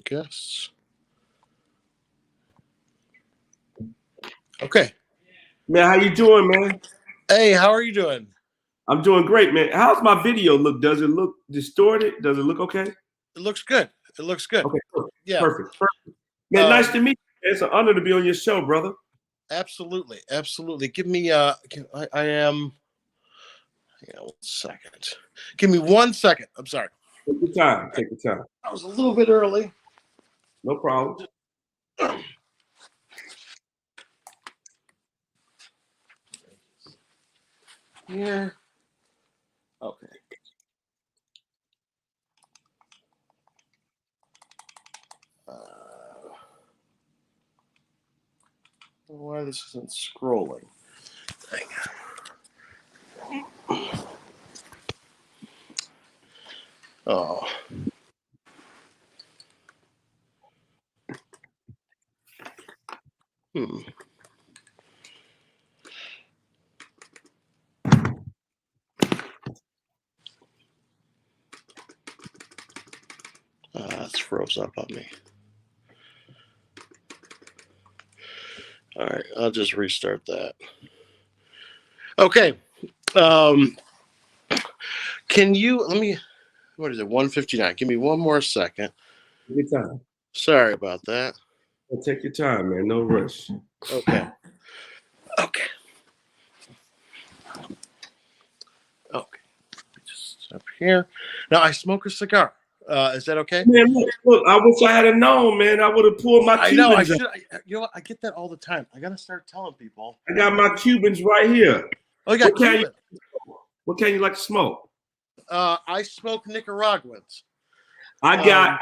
Guess. Okay. Man, how you doing, man? Hey, how are you doing? I'm doing great, man. How's my video look? Does it look distorted? Does it look okay? It looks good. It looks good. Okay, perfect. Yeah. Perfect. Man, nice to meet you. It's an honor to be on your show, brother. Absolutely. Absolutely. Give me I am 1 second. Give me 1 second. I'm sorry. Take your time. Take your time. I was a little bit early. No problem. Yeah. Okay. Why this isn't scrolling? Dang. Oh. It's froze up on me. All right, I'll just restart that. Okay. Can you let me? What is it? 1:59. Give me one more second. Take your time. Sorry about that. Well, take your time, man. No rush. Okay. Just up here. Now I smoke a cigar. Is that okay? Man, look, I wish I had known, man. I would have pulled my Cubans. I know. I should. You know what? I get that all the time. I gotta start telling people. I got my Cubans right here. Oh, you got Cuban. What can you like to smoke? I smoke Nicaraguans. I got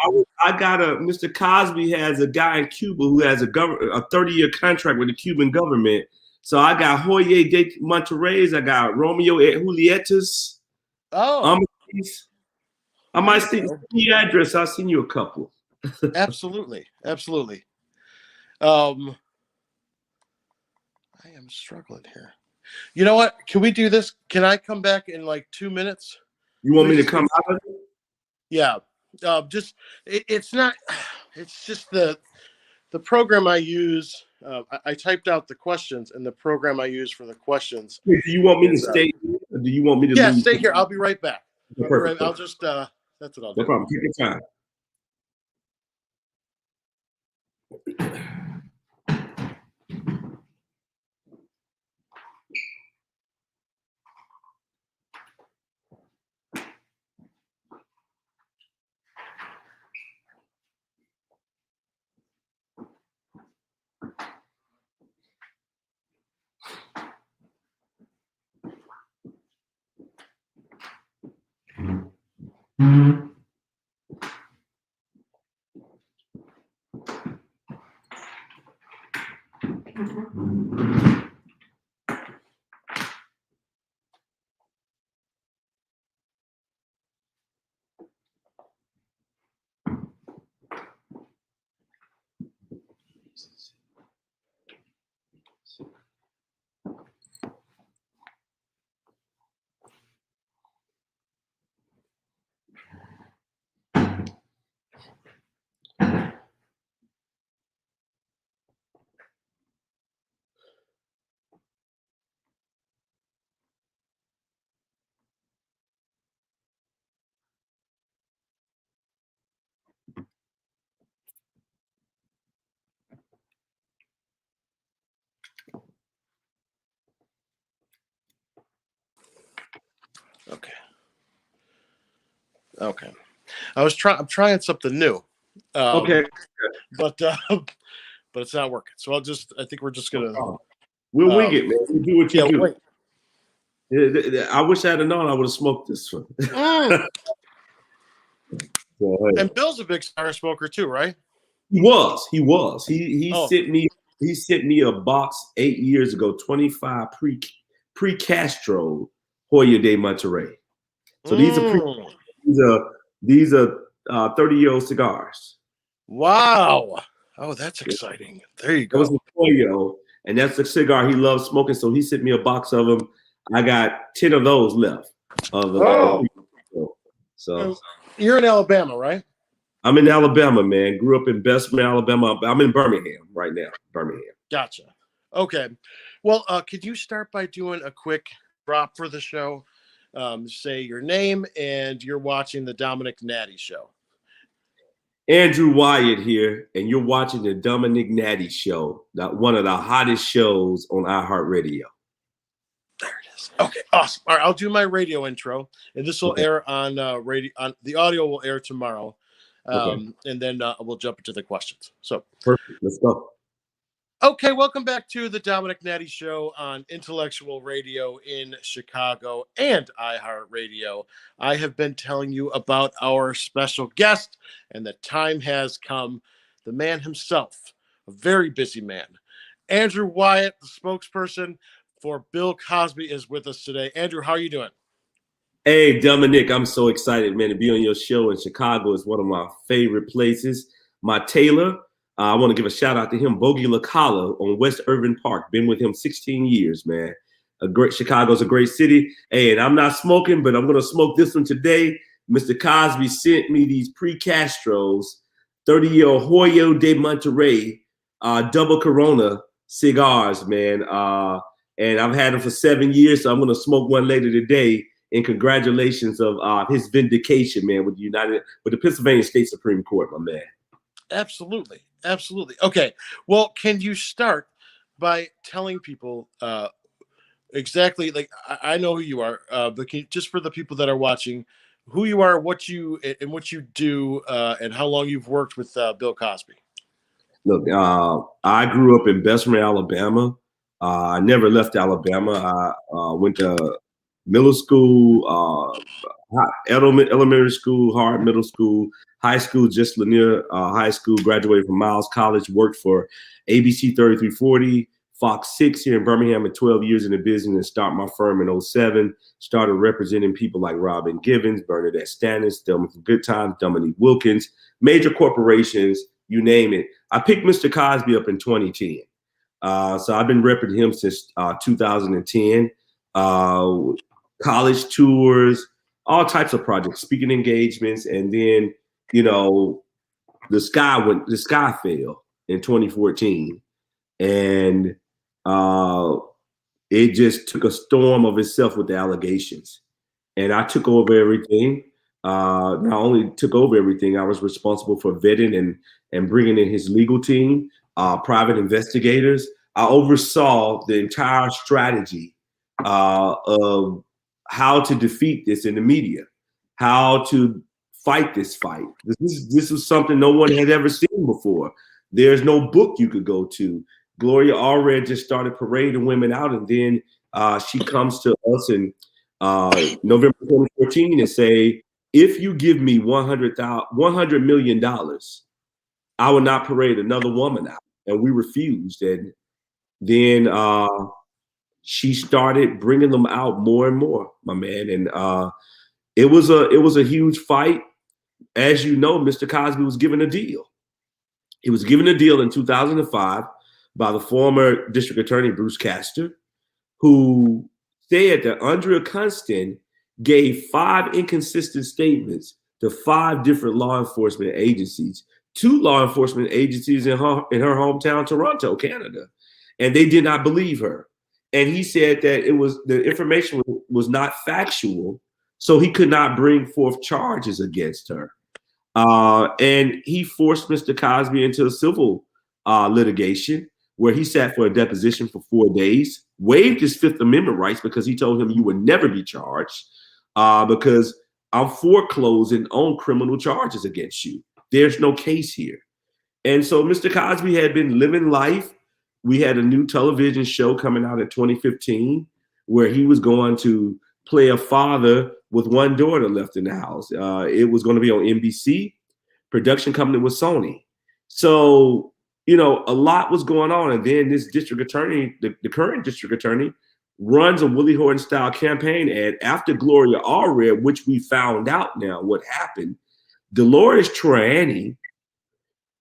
a Mr. Cosby has a guy in Cuba who has a 30-year contract with the Cuban government. So I got Jorge de Monterrey's, I got Romeo Julietas. Oh. I might see the address. I'll send you a couple. Absolutely. Absolutely. I am struggling here. You know what? Can we do this? Can I come back in like 2 minutes? You want me to come out of it? Yeah. It's just the program I use. I typed out the questions, and the program I use for the questions. Do you want me to stay here, or do you want me to leave? Stay here. I'll be right back. Perfect. I'll just that's what I'll do. No problem. Take your time. Okay. I'm trying something new. Okay. But it's not working. So I think we're just gonna. We'll wing it, man. You do what you do. Wait. I wish I had known I would have smoked this one. And Bill's a big cigar smoker too, right? He was. He sent me a box 8 years ago, 25 pre-Castro Hoya de Monterrey. So these are 30-year-old cigars. Wow. Oh, that's exciting. There you go. That was a Hoya, and that's the cigar he loves smoking. So he sent me a box of them. I got 10 of those left. So you're in Alabama, right? I'm in Alabama, man. Grew up in Bessemer, Alabama. I'm in Birmingham right now. Birmingham. Gotcha. Okay. Well, could you start by doing a quick drop for the show? Say your name and you're watching the Domenick Natty Show. Andrew Wyatt here, and you're watching the Domenick Natty Show, one of the hottest shows on iHeartRadio. There it is. Okay, awesome. All right, I'll do my radio intro, and this will air on radio. On the audio will air tomorrow, and then we'll jump into the questions. So perfect. Let's go. Okay, welcome back to the Domenick Natty Show on Intellectual Radio in Chicago and iHeartRadio. I have been telling you about our special guest, and the time has come. The man himself, a very busy man. Andrew Wyatt, the spokesperson for Bill Cosby, is with us today. Andrew, how are you doing? Hey, Domenick, I'm so excited, man, to be on your show in Chicago. It's one of my favorite places. My tailor, I want to give a shout out to him, Bogey LaCalla on West Irving Park. Been with him 16 years, man. Chicago's a great city. Hey, and I'm not smoking, but I'm going to smoke this one today. Mr. Cosby sent me these pre-Castros, 30-year Hoyo de Monterrey, double Corona cigars, man. And I've had them for 7 years, so I'm going to smoke one later today. And congratulations of his vindication, man, with the Pennsylvania State Supreme Court, my man. Absolutely. Absolutely. Okay. Well, can you start by telling people exactly, like, I know who you are, but just for the people that are watching, who you are, what you do, and how long you've worked with Bill Cosby? Look, I grew up in Bessemer, Alabama. I never left Alabama. I went to middle school, elementary school, Hart Middle School, high school, just Lanier High School, graduated from Miles College, worked for ABC 3340, Fox 6 here in Birmingham, at 12 years in the business, and started my firm in 07, started representing people like Robin Givens, Bernadette Stannis, Delma for Good Times, Dominique Wilkins, major corporations, you name it. I picked Mr. Cosby up in 2010. So I've been repping him since 2010. College tours, all types of projects, speaking engagements, and then, the sky fell in 2014, and it just took a storm of itself with the allegations, and I took over everything. Not only took over everything, I was responsible for vetting and bringing in his legal team, private investigators. I oversaw the entire strategy of how to defeat this in the media, how to fight this fight. This was something no one had ever seen before. There's no book you could go to. Gloria Allred just started parading women out, and then she comes to us in November 2014 and say, if you give me $100 million, I will not parade another woman out. And we refused. And then she started bringing them out more and more, my man. And it was a huge fight. As you know, Mr. Cosby was given a deal. He was given a deal in 2005 by the former district attorney, Bruce Castor, who said that Andrea Constand gave 5 inconsistent statements to 5 different law enforcement agencies, 2 law enforcement agencies in her hometown, Toronto, Canada. And they did not believe her. And he said that the information was not factual, so he could not bring forth charges against her. And he forced Mr. Cosby into a civil litigation where he sat for a deposition for 4 days, waived his Fifth Amendment rights because he told him you would never be charged because I'm foreclosing on criminal charges against you. There's no case here. And so Mr. Cosby had been living life. We had a new television show coming out in 2015 where he was going to play a father with one daughter left in the house. It was going to be on NBC. Production company was Sony. So, a lot was going on. And then this district attorney, the current district attorney, runs a Willie Horton style campaign ad after Gloria Allred, which we found out now what happened. Dolores Troiani,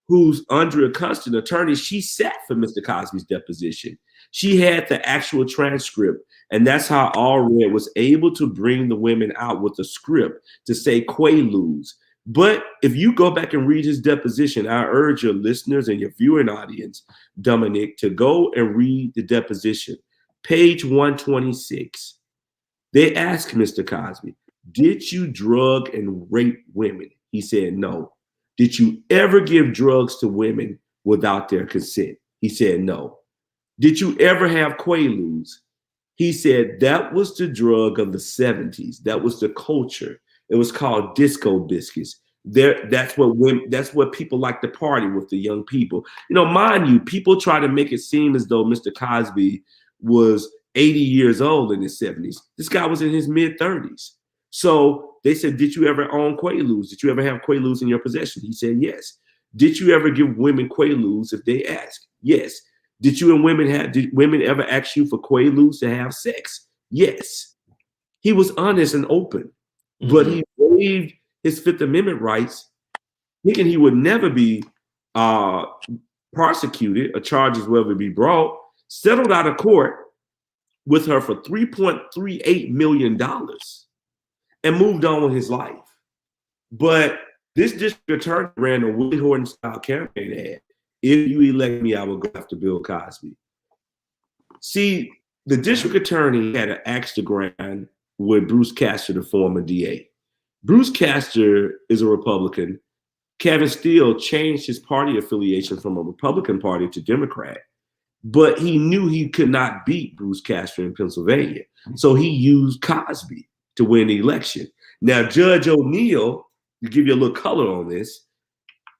who's Andrea Constand attorney, she sat for Mr. Cosby's deposition. She had the actual transcript. And that's how Allred was able to bring the women out with a script to say quaaludes, But if you go back and read his deposition, I urge your listeners and your viewing audience, Domenick, to go and read the deposition. Page 126. They asked Mr. Cosby, did you drug and rape women? He said, no. Did you ever give drugs to women without their consent? He said, no. Did you ever have Quaaludes? He said, that was the drug of the 70s. That was the culture. It was called disco biscuits. That's what people like to party with, the young people. You know, mind you, people try to make it seem as though Mr. Cosby was 80 years old in his 70s. This guy was in his mid 30s. So they said, did you ever own Quaaludes? Did you ever have Quaaludes in your possession? He said, yes. Did you ever give women Quaaludes if they asked? Yes. Did women ever ask you for Quaaludes to have sex? Yes. He was honest and open, but he waived his Fifth Amendment rights, thinking he would never be prosecuted or charges will ever be brought, settled out of court with her for $3.38 million and moved on with his life. But this district attorney ran a Willie Horton style campaign ad. If you elect me, I will go after Bill Cosby. See, the district attorney had an axe to grind with Bruce Castor, the former DA. Bruce Castor is a Republican. Kevin Steele changed his party affiliation from a Republican party to Democrat, but he knew he could not beat Bruce Castor in Pennsylvania. So he used Cosby to win the election. Now, Judge O'Neill, to give you a little color on this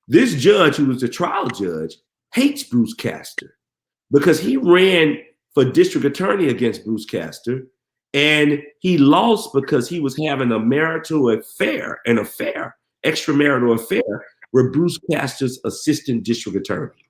judge, who was the trial judge, hates Bruce Castor because he ran for district attorney against Bruce Castor, and he lost because he was having an extramarital affair with Bruce Castor's assistant district attorney.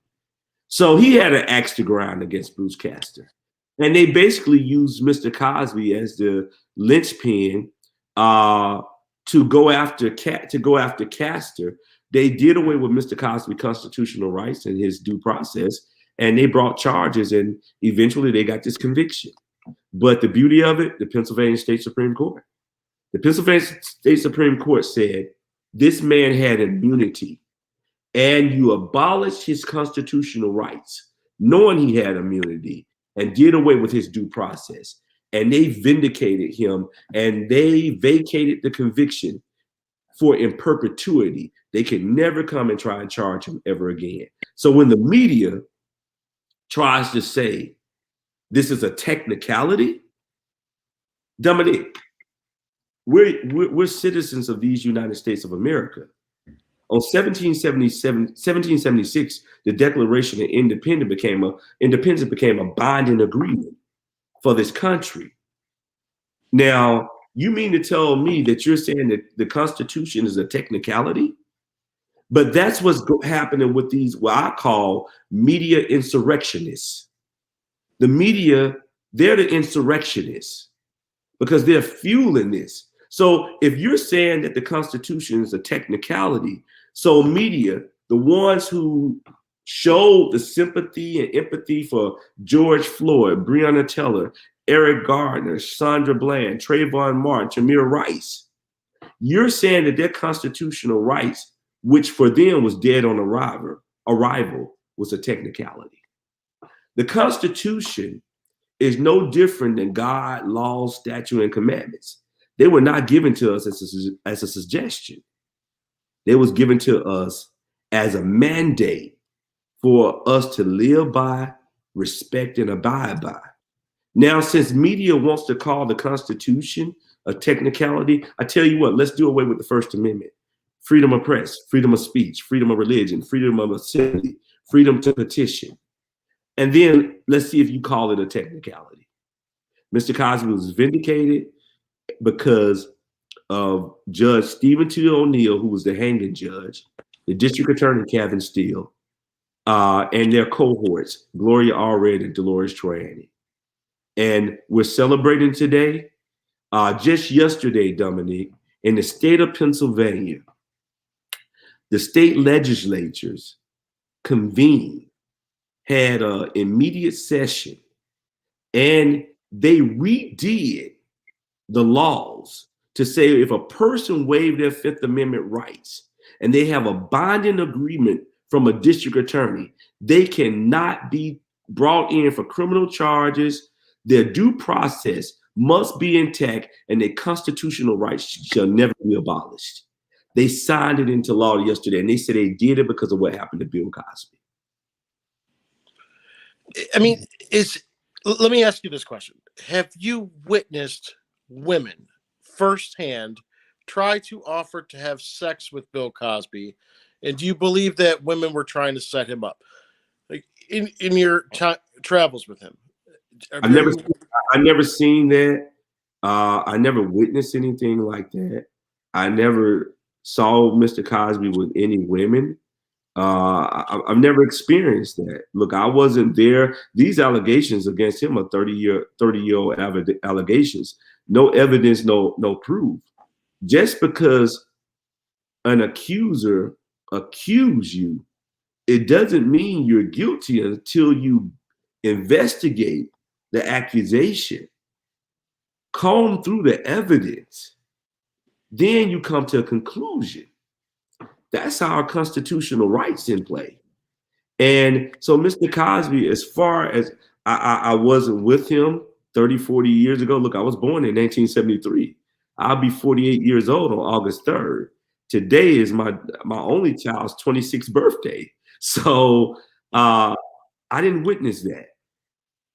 So he had an axe to grind against Bruce Castor. And they basically used Mr. Cosby as the linchpin to go after Castor. They did away with Mr. Cosby's constitutional rights and his due process, and they brought charges, and eventually they got this conviction. But the beauty of it, the Pennsylvania State Supreme Court. The Pennsylvania State Supreme Court said this man had immunity, and you abolished his constitutional rights, knowing he had immunity, and did away with his due process. And they vindicated him, and they vacated the conviction for in perpetuity. They could never come and try and charge him ever again. So when the media tries to say this is a technicality, Domenick, we're citizens of these United States of America. On 1776, the Declaration of Independence became a binding agreement for this country. Now, you mean to tell me that you're saying that the Constitution is a technicality? But that's what's happening with these, what I call media insurrectionists. The media, they're the insurrectionists because they're fueling this. So if you're saying that the Constitution is a technicality, so media, the ones who showed the sympathy and empathy for George Floyd, Breonna Taylor, Eric Gardner, Sandra Bland, Trayvon Martin, Tamir Rice, you're saying that their constitutional rights, which for them was dead on arrival, was a technicality. The Constitution is no different than God, laws, statutes, and commandments. They were not given to us as a suggestion. They was given to us as a mandate for us to live by, respect, and abide by. Now, since media wants to call the Constitution a technicality, I tell you what, let's do away with the First Amendment. Freedom of press, freedom of speech, freedom of religion, freedom of assembly, freedom to petition. And then let's see if you call it a technicality. Mr. Cosby was vindicated because of Judge Stephen T. O'Neill, who was the hanging judge, the district attorney, Kevin Steele, and their cohorts, Gloria Allred and Dolores Troiani. And we're celebrating today. Just yesterday, Domenick, in the state of Pennsylvania, the state legislatures convened, had an immediate session, and they redid the laws to say if a person waived their Fifth Amendment rights and they have a binding agreement from a district attorney, they cannot be brought in for criminal charges. Their due process must be intact and their constitutional rights shall never be abolished. They signed it into law yesterday, and they said they did it because of what happened to Bill Cosby. I mean, let me ask you this question. Have you witnessed women firsthand try to offer to have sex with Bill Cosby? And do you believe that women were trying to set him up? Like in your travels with him? I never seen that. I never witnessed anything like that. I never saw Mr. Cosby with any women. I've never experienced that. Look, I wasn't there. These allegations against him are 30-year-old allegations. No evidence, no proof. Just because an accuser accuse you, it doesn't mean you're guilty until you investigate the accusation, comb through the evidence, then you come to a conclusion. That's our constitutional rights in play. And so Mr. Cosby, as far as I wasn't with him 30, 40 years ago. Look, I was born in 1973. I'll be 48 years old on August 3rd. Today is my only child's 26th birthday. So I didn't witness that.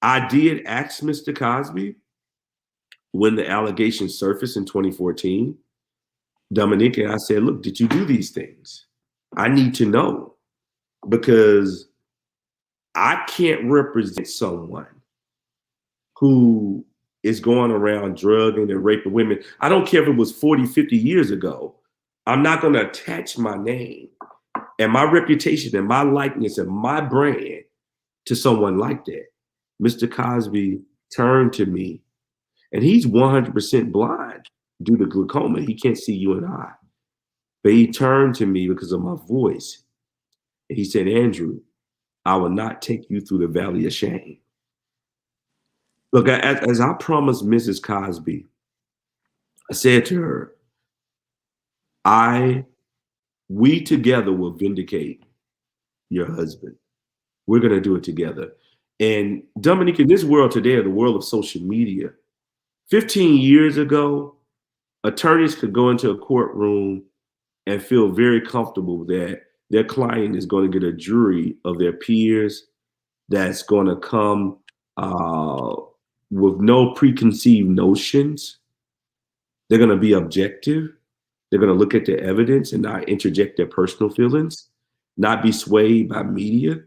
I did ask Mr. Cosby when the allegations surfaced in 2014, Domenick, and I said, look, did you do these things? I need to know, because I can't represent someone who is going around drugging and raping women. I don't care if it was 40, 50 years ago. I'm not going to attach my name and my reputation and my likeness and my brand to someone like that. Mr. Cosby turned to me, and he's 100% blind due to glaucoma. He can't see you and I. But he turned to me because of my voice. And he said, Andrew, I will not take you through the valley of shame. Look, as I promised Mrs. Cosby, I said to her, we together will vindicate your husband. We're going to do it together. And Domenick, in this world today, the world of social media, 15 years ago, attorneys could go into a courtroom and feel very comfortable that their client is going to get a jury of their peers that's going to come with no preconceived notions. They're going to be objective. They're going to look at the evidence and not interject their personal feelings, not be swayed by media.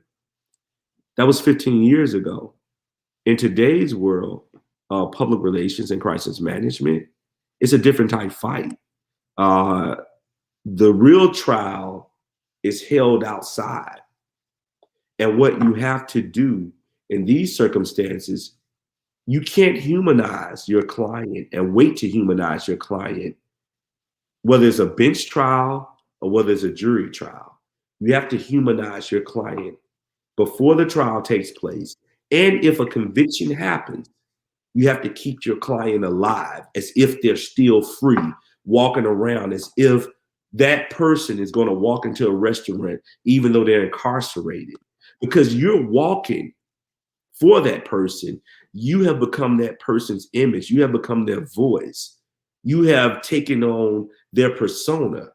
That was 15 years ago. In today's world of public relations and crisis management, it's a different type fight. The real trial is held outside. And what you have to do in these circumstances, you can't humanize your client and wait to humanize your client, whether it's a bench trial or whether it's a jury trial. You have to humanize your client before the trial takes place. And if a conviction happens, you have to keep your client alive as if they're still free, walking around as if that person is going to walk into a restaurant, even though they're incarcerated. Because you're walking for that person, you have become that person's image. You have become their voice. You have taken on their persona.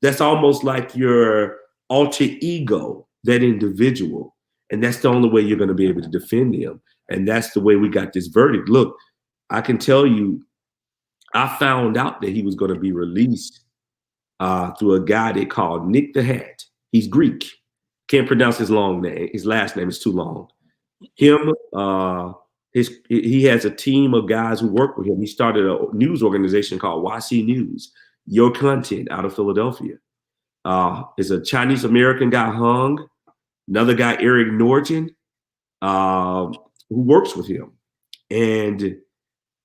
That's almost like your alter ego, that individual. And that's the only way you're going to be able to defend them. And that's the way we got this verdict. Look, I can tell you, I found out that he was going to be released through a guy they called Nick the Hat. He's Greek. Can't pronounce his long name. His last name is too long. He has a team of guys who work with him. He started a news organization called YC News, Your Content, out of Philadelphia. There's a Chinese American guy hung, another guy, Eric Norton, who works with him. And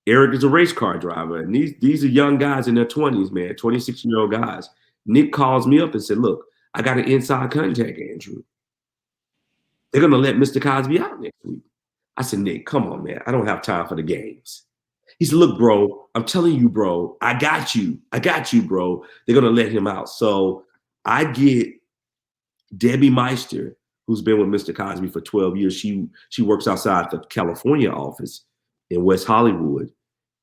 Eric is a race car driver. And these are young guys in their 20s, man, 26-year-old guys. Nick calls me up and said, look, I got an inside contact, Andrew. They're going to let Mr. Cosby out next week. I said, Nick, come on, man. I don't have time for the games. He said, look, bro, I'm telling you, bro, I got you, bro. They're gonna let him out. So I get Debbie Meister, who's been with Mr. Cosby for 12 years. She works outside the California office in West Hollywood.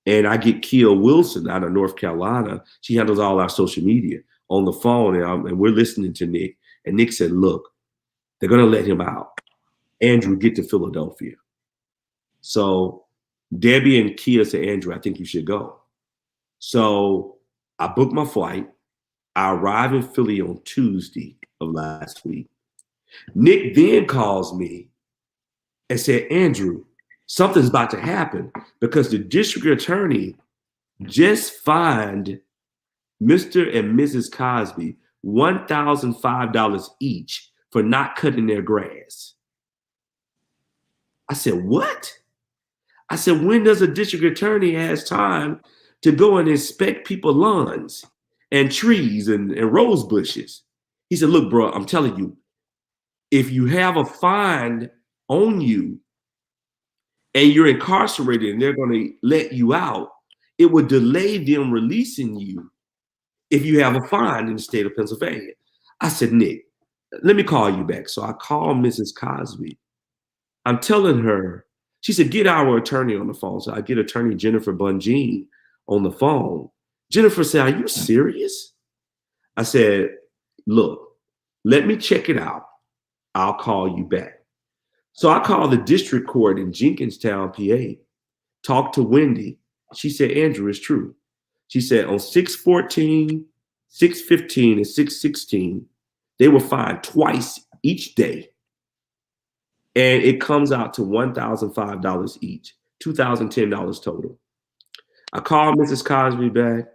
And I get Kia Wilson out of North Carolina. She handles all our social media on the phone. And we're listening to Nick. And Nick said, look, they're going to let him out. Andrew, get to Philadelphia. So Debbie and Kia said, Andrew, I think you should go. So I booked my flight. I arrived in Philly on Tuesday of last week. Nick then calls me and said, Andrew, something's about to happen because the district attorney just fined Mr. and Mrs. Cosby $1,005 each for not cutting their grass. I said, what? I said, when does a district attorney has time to go and inspect people's lawns and trees and rose bushes? He said, look, bro, I'm telling you, if you have a fine on you and you're incarcerated and they're going to let you out, it would delay them releasing you if you have a fine in the state of Pennsylvania. I said, Nick, let me call you back. So I called Mrs. Cosby. I'm telling her, she said, get our attorney on the phone. So I get attorney Jennifer Bunjean on the phone. Jennifer said, are you serious? I said, look, let me check it out. I'll call you back. So I called the district court in Jenkinstown, PA, talked to Wendy. She said, Andrew, it's true. She said on 6/14, 6/15, and 6/16, they were fined twice each day. And it comes out to $1,005 each, $2,010 total. I called Mrs. Cosby back.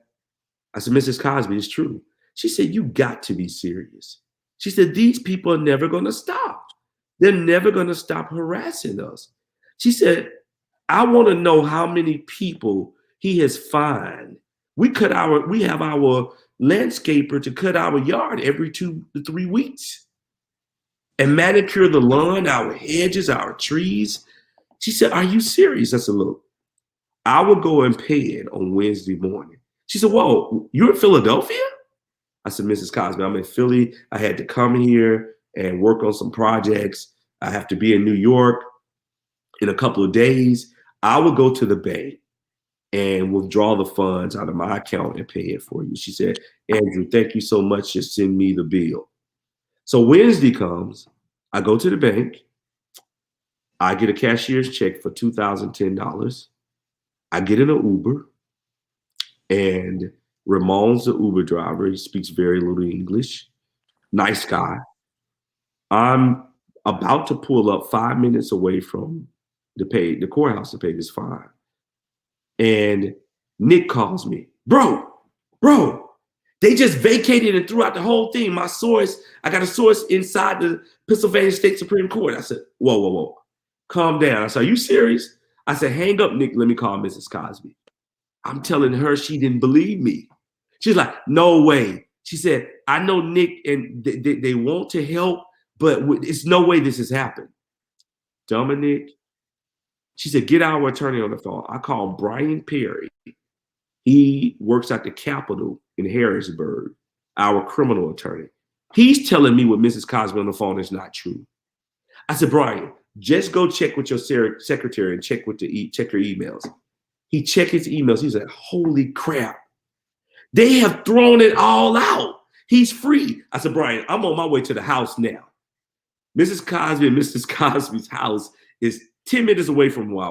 I said, Mrs. Cosby, it's true. She said, you got to be serious. She said, these people are never going to stop. They're never going to stop harassing us. She said, I want to know how many people he has fined. We have our landscaper to cut our yard every 2 to 3 weeks and manicure the lawn, our hedges, our trees. She said, are you serious? I said, look, I will go and pay it on Wednesday morning. She said, whoa, you're in Philadelphia? I said, Mrs. Cosby, I'm in Philly. I had to come here and work on some projects. I have to be in New York in a couple of days. I will go to the bank and withdraw the funds out of my account and pay it for you. She said, Andrew, thank you so much. Just send me the bill. So Wednesday comes, I go to the bank. I get a cashier's check for $2,010. I get in an Uber, and Ramon's the Uber driver. He speaks very little English. Nice guy. I'm about to pull up 5 minutes away from the courthouse to pay this fine. And Nick calls me, bro, they just vacated and threw out the whole thing. My source, I got a source inside the Pennsylvania State Supreme Court. I said, whoa, calm down. I said, are you serious? I said, hang up, Nick, let me call Mrs. Cosby. I'm telling her she didn't believe me. She's like, no way. She said, I know Nick and they want to help, but it's no way this has happened. Domenick, she said, get our attorney on the phone. I called Brian Perry. He works at the Capitol in Harrisburg, our criminal attorney. He's telling me with Mrs. Cosby on the phone is not true. I said, Brian, just go check with your secretary and check her emails. He checked his emails. He said, holy crap. They have thrown it all out. He's free. I said, Brian, I'm on my way to the house now. Mrs. Cosby and Mrs. Cosby's house is 10 minutes away from where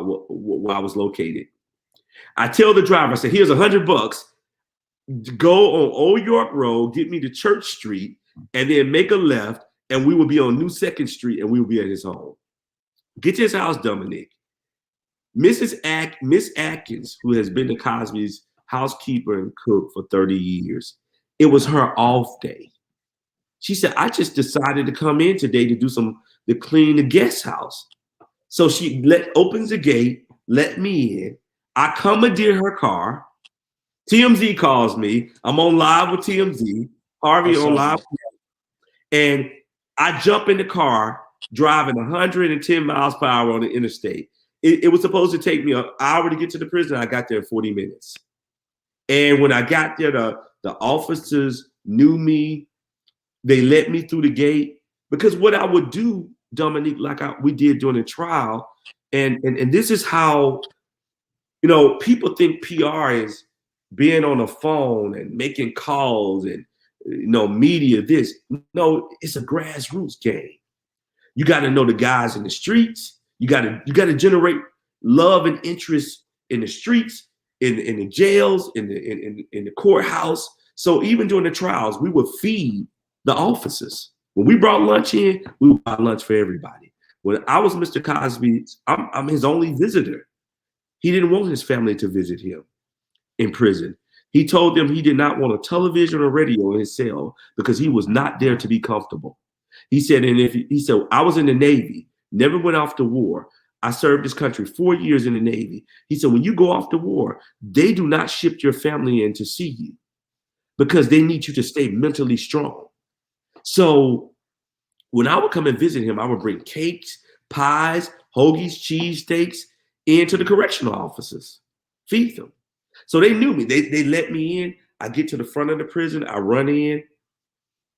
I was located. I tell the driver, I said, here's $100. Go on Old York Road, get me to Church Street, and then make a left, and we will be on New 2nd Street, and we will be at his home. Get to his house, Domenick. Miss Atkins, who has been to Cosby's housekeeper and cook for 30 years, it was her off day. She said, I just decided to come in today to clean the guest house. So she opens the gate, let me in. I commandeer her car. TMZ calls me. I'm on live with TMZ. Harvey on live. And I jump in the car, driving 110 miles per hour on the interstate. It was supposed to take me an hour to get to the prison. I got there in 40 minutes. And when I got there, the officers knew me. They let me through the gate. Because what I would do, Dominique, like we did during the trial, and this is how, you know, people think PR is being on the phone and making calls and, you know, media this. No, it's a grassroots game. You got to know the guys in the streets. You got to generate love and interest in the streets, in the jails, in the courthouse. So even during the trials, we would feed the officers. When we brought lunch in, we would buy lunch for everybody. When I was Mr. Cosby, I'm his only visitor. He didn't want his family to visit him in prison. He told them he did not want a television or radio in his cell because he was not there to be comfortable. He said, I was in the Navy, never went off to war. I served this country 4 years in the Navy. He said, when you go off to war, they do not ship your family in to see you because they need you to stay mentally strong. So when I would come and visit him, I would bring cakes, pies, hoagies, cheesesteaks into the correctional officers, feed them. So they knew me. They let me in. I get to the front of the prison. I run in.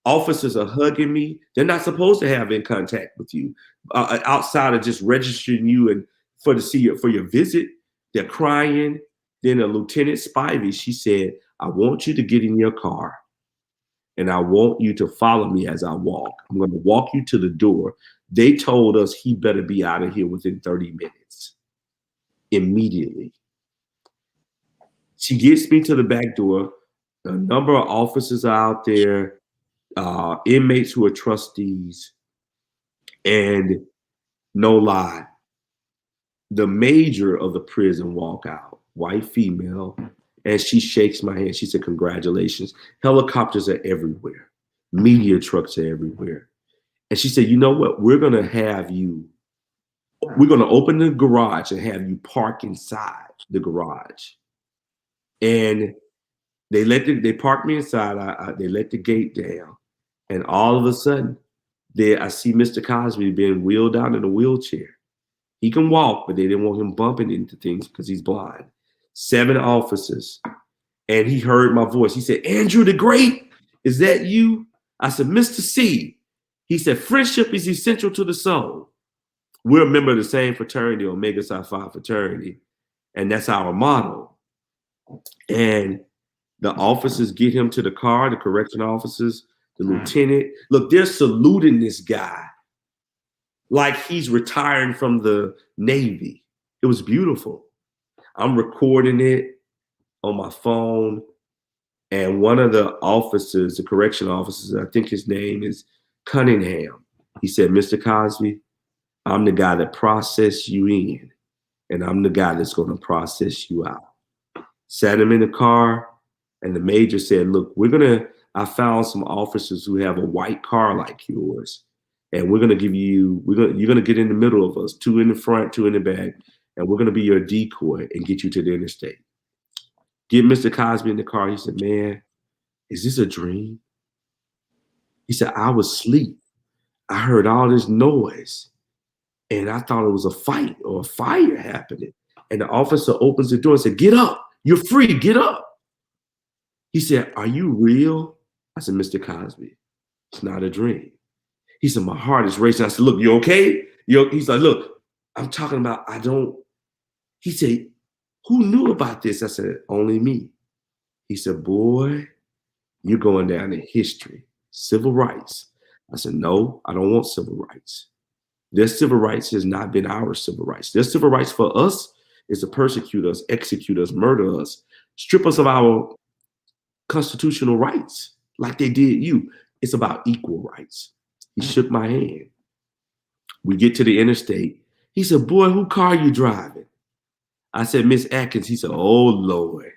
Officers are hugging me. They're not supposed to have in contact with you outside of just registering you and for your visit. They're crying. Then a Lieutenant Spivey, she said, I want you to get in your car and I want you to follow me as I walk. I'm going to walk you to the door. They told us he better be out of here within 30 minutes. Immediately. She gets me to the back door. A number of officers are out there. Inmates who are trustees, and no lie, the major of the prison walk out, white female, and she shakes my hand. She said, congratulations. Helicopters are everywhere. Media trucks are everywhere. And she said, you know what? We're going to open the garage and have you park inside the garage. And they parked me inside. They let the gate down. And all of a sudden, I see Mr. Cosby being wheeled out in a wheelchair. He can walk, but they didn't want him bumping into things because he's blind. 7 officers. And he heard my voice. He said, Andrew the Great, is that you? I said, Mr. C. He said, friendship is essential to the soul. We're a member of the same fraternity, Omega Psi Phi fraternity. And that's our motto. And the officers get him to the car, the correction officers, the lieutenant. Look, they're saluting this guy like he's retiring from the Navy. It was beautiful. I'm recording it on my phone. And one of the officers, the correction officers, I think his name is Cunningham. He said, Mr. Cosby, I'm the guy that processed you in, and I'm the guy that's going to process you out. Sat him in the car, and the major said, look, I found some officers who have a white car like yours, and you're going to get in the middle of us, 2 in the front, 2 in the back, and we're going to be your decoy and get you to the interstate. Get Mr. Cosby in the car. He said, man, is this a dream? He said, I was asleep. I heard all this noise, and I thought it was a fight or a fire happening. And the officer opens the door and said, get up. You're free. Get up. He said, are you real? I said, Mr. Cosby, it's not a dream. He said, my heart is racing. I said, look, you okay? He's like, look, I'm talking about, he said, who knew about this? I said, only me. He said, boy, you're going down in history. Civil rights. I said, no, I don't want civil rights. Their civil rights has not been our civil rights. Their civil rights for us is to persecute us, execute us, murder us, strip us of our constitutional rights like they did you. It's about equal rights. He shook my hand. We get to the interstate. He said, boy, who car you driving? I said, Miss Atkins. He said, oh, Lord.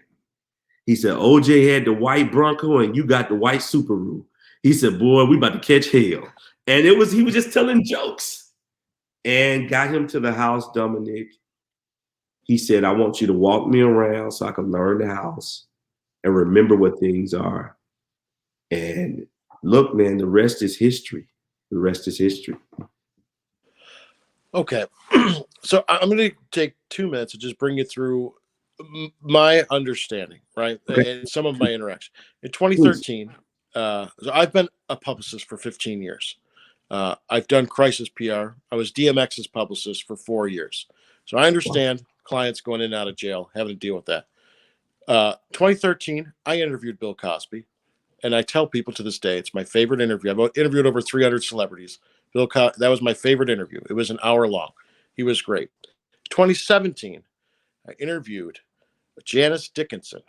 He said, OJ had the white Bronco and you got the white Subaru. He said, boy, we about to catch hell. And he was just telling jokes and got him to the house, Dominic. He said, I want you to walk me around so I can learn the house and remember what things are. And look, man, the rest is history. The rest is history. Okay. So I'm going to take 2 minutes and just bring you through my understanding, right? Okay, And some of my interaction. In please. 2013, so I've been a publicist for 15 years. I've done crisis PR. I was DMX's publicist for 4 years. So I Wow. understand clients going in and out of jail, having to deal with that. 2013, I interviewed Bill Cosby. And I tell people to this day, it's my favorite interview. I've interviewed over 300 celebrities. That was my favorite interview. It was an hour long. He was great. 2017, I interviewed Janice Dickinson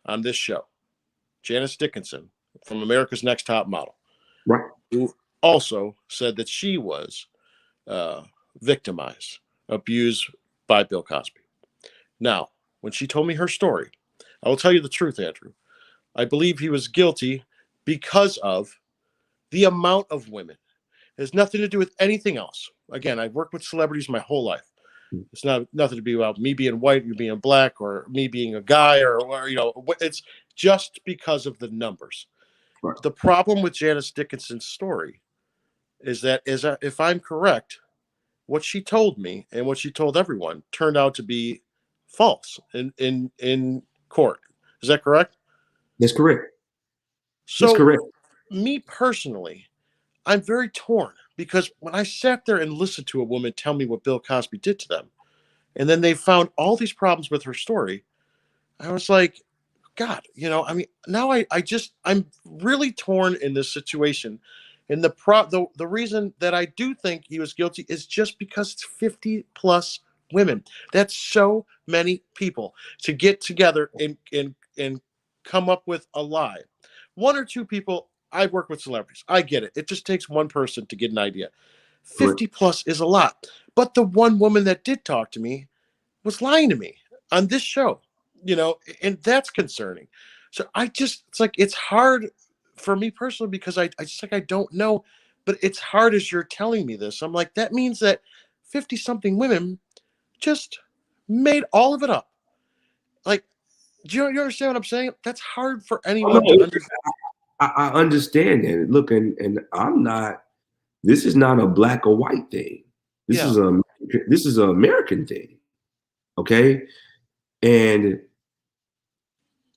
on this show. Janice Dickinson from America's Next Top Model, Right. who also said that she was uh, victimized, abused by Bill Cosby. Now, when she told me her story, I will tell you the truth, Andrew. I believe he was guilty because of the amount of women. It has nothing to do with anything else. Again, I've worked with celebrities my whole life. It's not nothing to be about me being white, you being black, or me being a guy, or it's just because of the numbers. Right. The problem with Janice Dickinson's story is that, if I'm correct, what she told me and what she told everyone turned out to be false in court. Is that correct? That's correct. That's So, correct. me personally, I'm very torn because when I sat there and listened to a woman tell me what Bill Cosby did to them, and then they found all these problems with her story, I was like, God, I mean, now I'm really torn in this situation. And the reason that I do think he was guilty is just because it's 50 plus women. That's so many people to get together and come up with a lie. One or two people, I work with celebrities. I get it. It just takes one person to get an idea. Correct. 50 plus is a lot. But the one woman that did talk to me was lying to me on this show, and that's concerning. So it's like, it's hard for me personally because I just like, I don't know, but it's hard as you're telling me this. I'm like, that means that 50 something women just made all of it up. Like, you understand what I'm saying? That's hard for Oh, anyone to no, understand. I understand that. Look, and I'm not. This is not a black or white thing. This Yeah. is a this is an American thing. Okay, and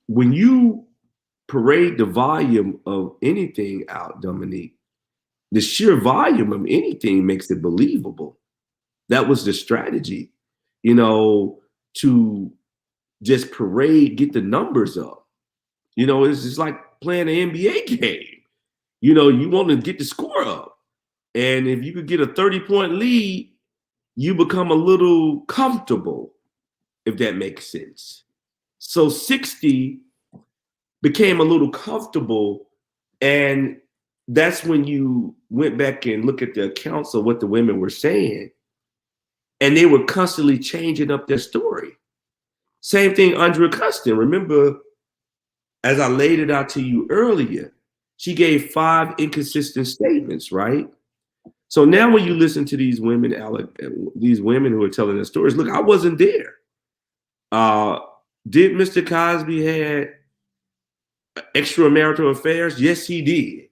when you parade the volume of anything out, Dominique, the sheer volume of anything makes it believable. That was the strategy, to just parade, get the numbers up. It's just like playing an NBA game. You want to get the score up. And if you could get a 30-point lead, you become a little comfortable, if that makes sense. So 60 became a little comfortable. And that's when you went back and look at the accounts of what the women were saying. And they were constantly changing up their story. Same thing, Andrea Custin. Remember, as I laid it out to you earlier, she gave 5 inconsistent statements, right? So now when you listen to these women, Alec, these women who are telling their stories, look, I wasn't there. Did Mr. Cosby had extramarital affairs? Yes, he did.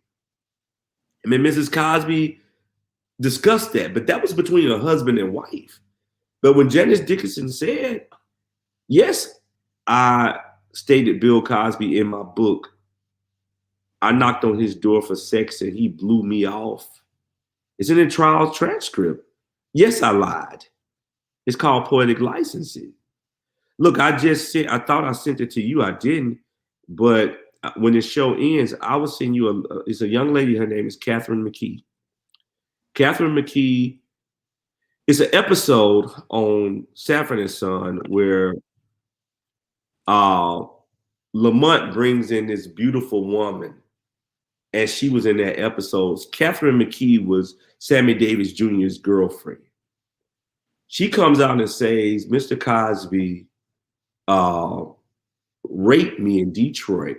I mean, Mrs. Cosby discussed that, but that was between a husband and wife. But when Janice Dickinson said, yes, I stated Bill Cosby in my book, I knocked on his door for sex and he blew me off. It's in the trial transcript. Yes, I lied. It's called poetic licensing. Look, I thought I sent it to you. I didn't. But when the show ends, I will send you it's a young lady. Her name is Catherine McKee. Catherine McKee, it's an episode on Sanford and Son where Lamont brings in this beautiful woman, and she was in that episode. Catherine McKee was Sammy Davis Jr.'s girlfriend. She comes out and says, Mr. Cosby raped me in Detroit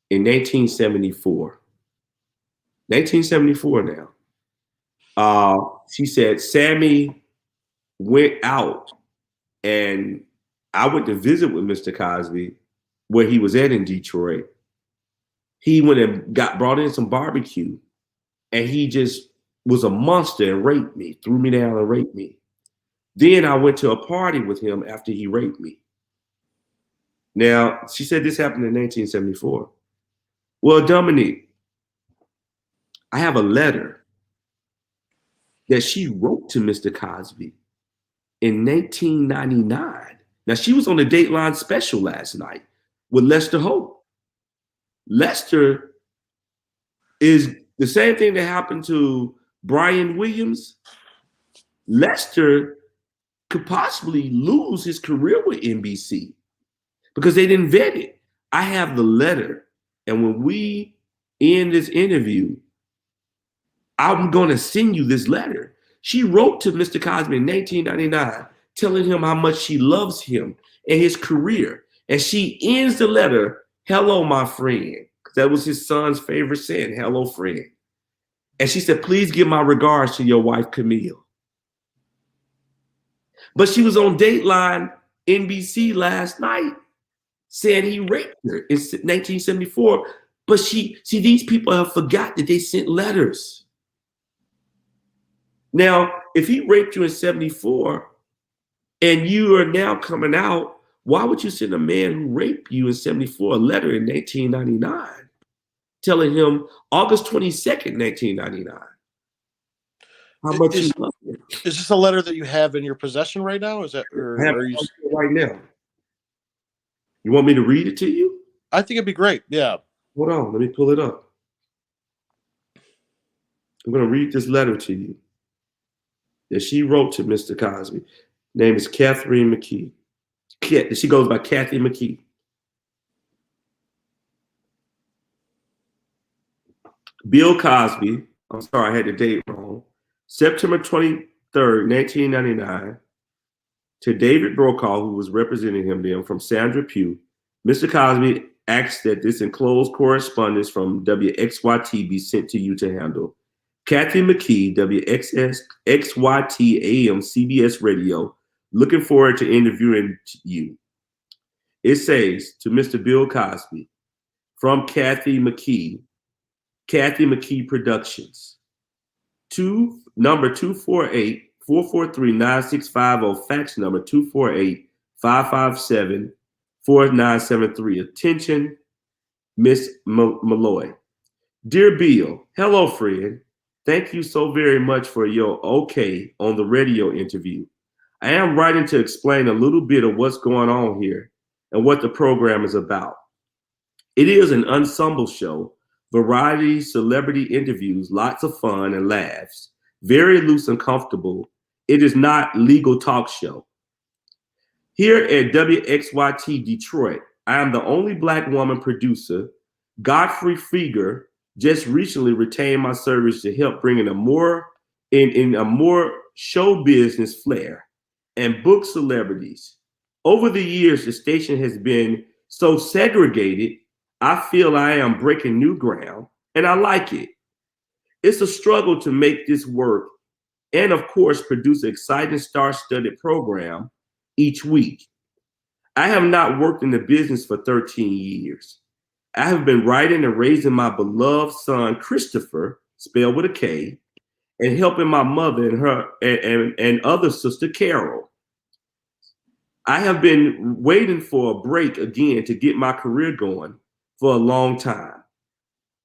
in 1974. 1974 now. She said, Sammy went out and I went to visit with Mr. Cosby where he was at in Detroit. He went and brought in some barbecue and he just was a monster and raped me, threw me down and raped me. Then I went to a party with him after he raped me. Now, she said this happened in 1974. Well, Dominique, I have a letter that she wrote to Mr. Cosby in 1999. Now, she was on the Dateline special last night with Lester Holt. Lester is the same thing that happened to Brian Williams. Lester could possibly lose his career with NBC because they didn't vet it. I have the letter, and when we end this interview, I'm going to send you this letter. She wrote to Mr. Cosby in 1999, telling him how much she loves him and his career. And she ends the letter, "Hello, my friend." That was his son's favorite saying, "Hello, friend." And she said, "Please give my regards to your wife, Camille." But she was on Dateline NBC last night saying he raped her in 1974. But these people have forgot that they sent letters. Now, if he raped you in 74 and you are now coming out, why would you send a man who raped you in 74 a letter in 1999 telling him August 22nd, 1999? How much you love him? Is this a letter that you have in your possession right now? Is that, or I have are you it right now? You want me to read it to you? I think it'd be great. Yeah. Hold on, let me pull it up. I'm going to read this letter to you that she wrote to Mr. Cosby. Name is Catherine McKee. She goes by Kathy McKee. Bill Cosby, I'm sorry, I had the date wrong. September 23rd, 1999, to David Brokaw, who was representing him then, from Sandra Pugh. Mr. Cosby asks that this enclosed correspondence from WXYT be sent to you to handle. Kathy McKee, WXYT AM CBS Radio, looking forward to interviewing you. It says to Mr. Bill Cosby, from Kathy McKee Productions. Number 248-443-9650, fax number 248-557-4973. Attention, Miss Malloy. Dear Bill, hello, friend. Thank you so very much for your okay on the radio interview. I am writing to explain a little bit of what's going on here and what the program is about. It is an ensemble show, variety, celebrity interviews, lots of fun and laughs, very loose and comfortable. It is not legal talk show. Here at WXYT Detroit, I am the only Black woman producer. Godfrey Frieger just recently retained my service to help bring in a more show business flair and book celebrities. Over the years, the station has been so segregated, I feel I am breaking new ground, and I like it. It's a struggle to make this work and, of course, produce an exciting star-studded program each week. I have not worked in the business for 13 years. I have been writing and raising my beloved son, Christopher, spelled with a K, and helping my mother and her and other sister, Carol. I have been waiting for a break again to get my career going for a long time.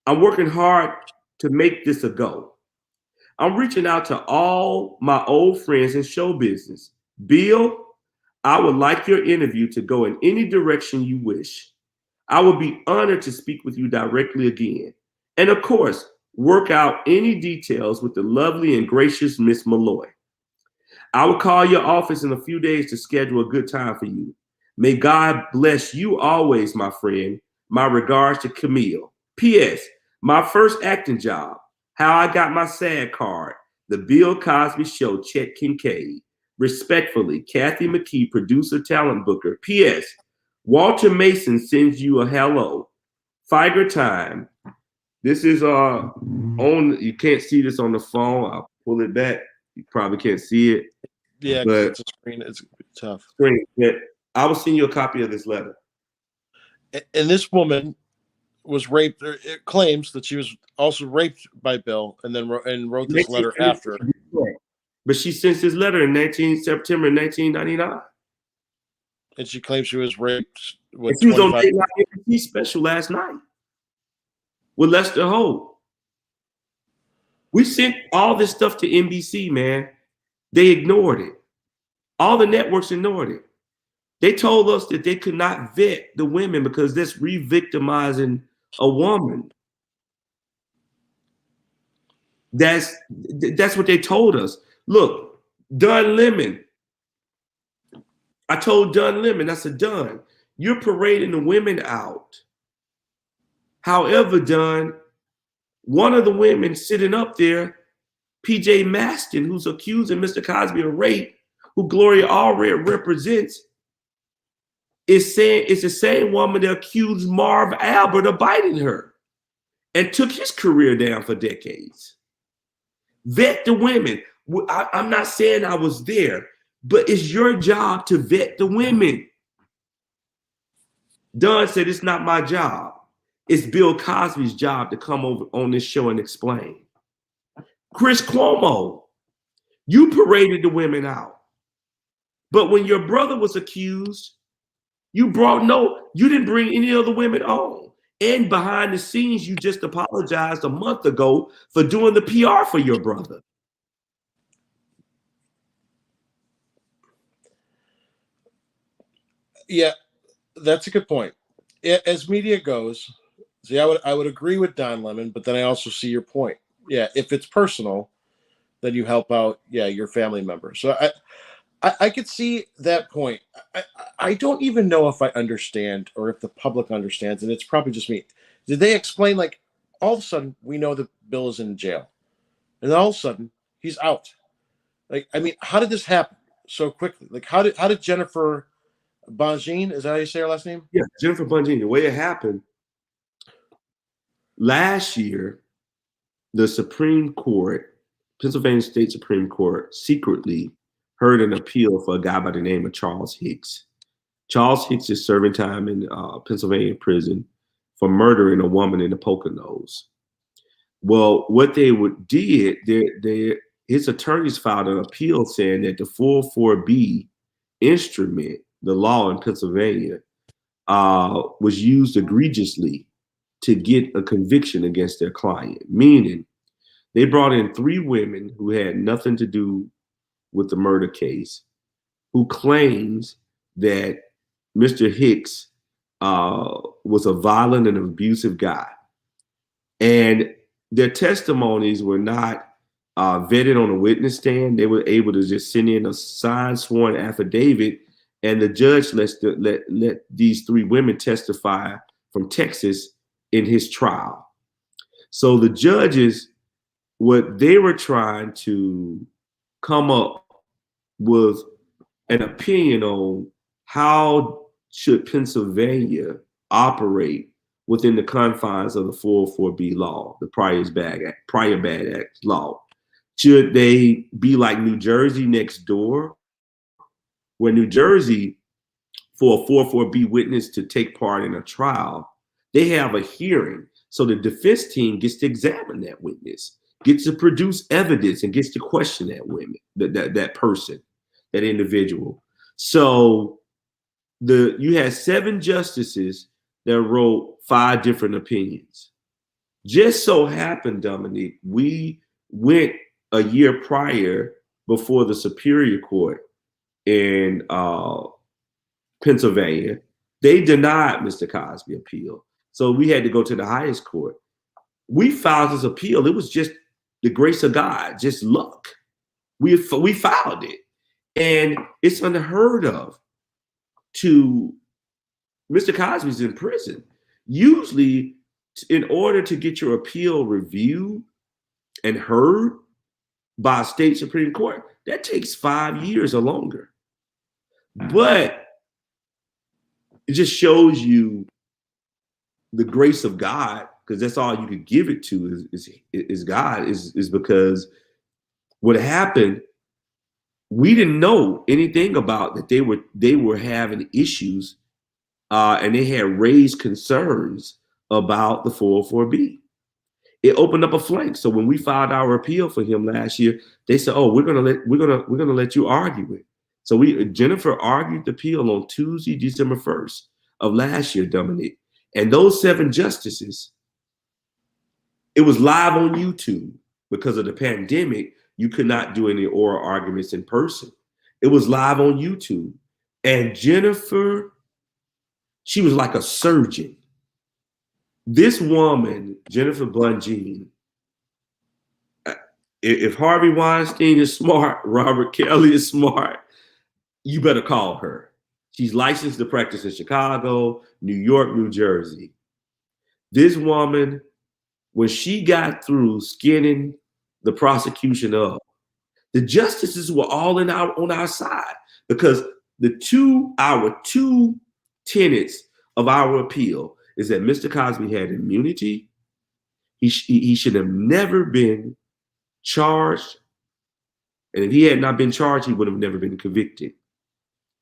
I'm working hard to make this a go. I'm reaching out to all my old friends in show business. Bill, I would like your interview to go in any direction you wish. I would be honored to speak with you directly again. And of course, work out any details with the lovely and gracious Miss Malloy. I will call your office in a few days to schedule a good time for you. May God bless you always, my friend. My regards to Camille. P.S. My first acting job, how I got my SAG card, The Bill Cosby Show, Chet Kincaid. Respectfully, Kathy McKee, producer, talent booker. P.S. Walter Mason sends you a hello. Figer time. This is on, you can't see this on the phone. I'll pull it back. You probably can't see it. Yeah, but it's a screen. It's tough. Screen. I will send you a copy of this letter. And this woman, was raped. It claims that she was also raped by Bill, and then wrote this letter after. But she sent this letter in September 1999. And she claims she was raped. And she was on Daylight NBC special last night with Lester Holt. We sent all this stuff to NBC, man. They ignored it. All the networks ignored it. They told us that they could not vet the women because that's re-victimizing a woman. That's what they told us. Look, Don Lemon. I told Don Lemon, I said, Don, you're parading the women out. However, Don, one of the women sitting up there, PJ Maston, who's accusing Mr. Cosby of rape, who Gloria Allred represents, is saying it's the same woman that accused Marv Albert of biting her and took his career down for decades. Vet the women. I'm not saying I was there, but it's your job to vet the women. Don said, it's not my job. It's Bill Cosby's job to come over on this show and explain. Chris Cuomo, you paraded the women out. But when your brother was accused, you didn't bring any other women on. And behind the scenes, you just apologized a month ago for doing the PR for your brother. Yeah, that's a good point. As media goes, see, I would agree with Don Lemon, but then I also see your point. Yeah, if it's personal, then you help out, your family member. So I could see that point. I don't even know if I understand or if the public understands, and it's probably just me. Did they explain, like, all of a sudden we know that Bill is in jail, and then all of a sudden he's out? Like, I mean, how did this happen so quickly? Like, how did Jennifer Bongine, is that how you say her last name? Yeah, Jennifer Bongine. The way it happened, last year, the Supreme Court, Pennsylvania State Supreme Court, secretly heard an appeal for a guy by the name of Charles Hicks. Charles Hicks is serving time in Pennsylvania prison for murdering a woman in the Poconos. Well, what they did, his attorneys filed an appeal saying that the 404B instrument, the law in Pennsylvania, was used egregiously to get a conviction against their client, meaning they brought in 3 women who had nothing to do with the murder case, who claims that Mr. Hicks was a violent and abusive guy. And their testimonies were not vetted on a witness stand. They were able to just send in a signed sworn affidavit, and the judge let these 3 women testify from Texas in his trial. So the judges, what they were trying to come up with an opinion on how should Pennsylvania operate within the confines of the 404B law, the Prior Bad Act law. Should they be like New Jersey next door, where New Jersey, for a 404B witness to take part in a trial, they have a hearing. So the defense team gets to examine that witness, gets to produce evidence, and gets to question that woman, that person, that individual. So you had 7 justices that wrote 5 different opinions. Just so happened, Dominique, we went a year prior before the Superior Court in Pennsylvania. They denied Mr. Cosby appeal. So we had to go to the highest court. We filed this appeal. It was just the grace of God, just luck. We filed it. And it's unheard of to Mr. Cosby's in prison. Usually, in order to get your appeal reviewed and heard by a state Supreme Court, that takes 5 years or longer. But it just shows you the grace of God, because that's all you could give it to is God, is because what happened, we didn't know anything about that. They were having issues, and they had raised concerns about the 404B. It opened up a flank. So when we filed our appeal for him last year, they said, "Oh, we're gonna let you argue it." So Jennifer argued the appeal on Tuesday, December 1st of last year, Dominic. And those 7 justices, it was live on YouTube because of the pandemic. You could not do any oral arguments in person. It was live on YouTube. And Jennifer, she was like a surgeon. This woman, Jennifer Bungine, if Harvey Weinstein is smart, Robert Kelly is smart, you better call her. She's licensed to practice in Chicago, New York, New Jersey. This woman, when she got through skinning the prosecution up, the justices were all on our side, because our two tenets of our appeal is that Mr. Cosby had immunity. He should have never been charged. And if he had not been charged, he would have never been convicted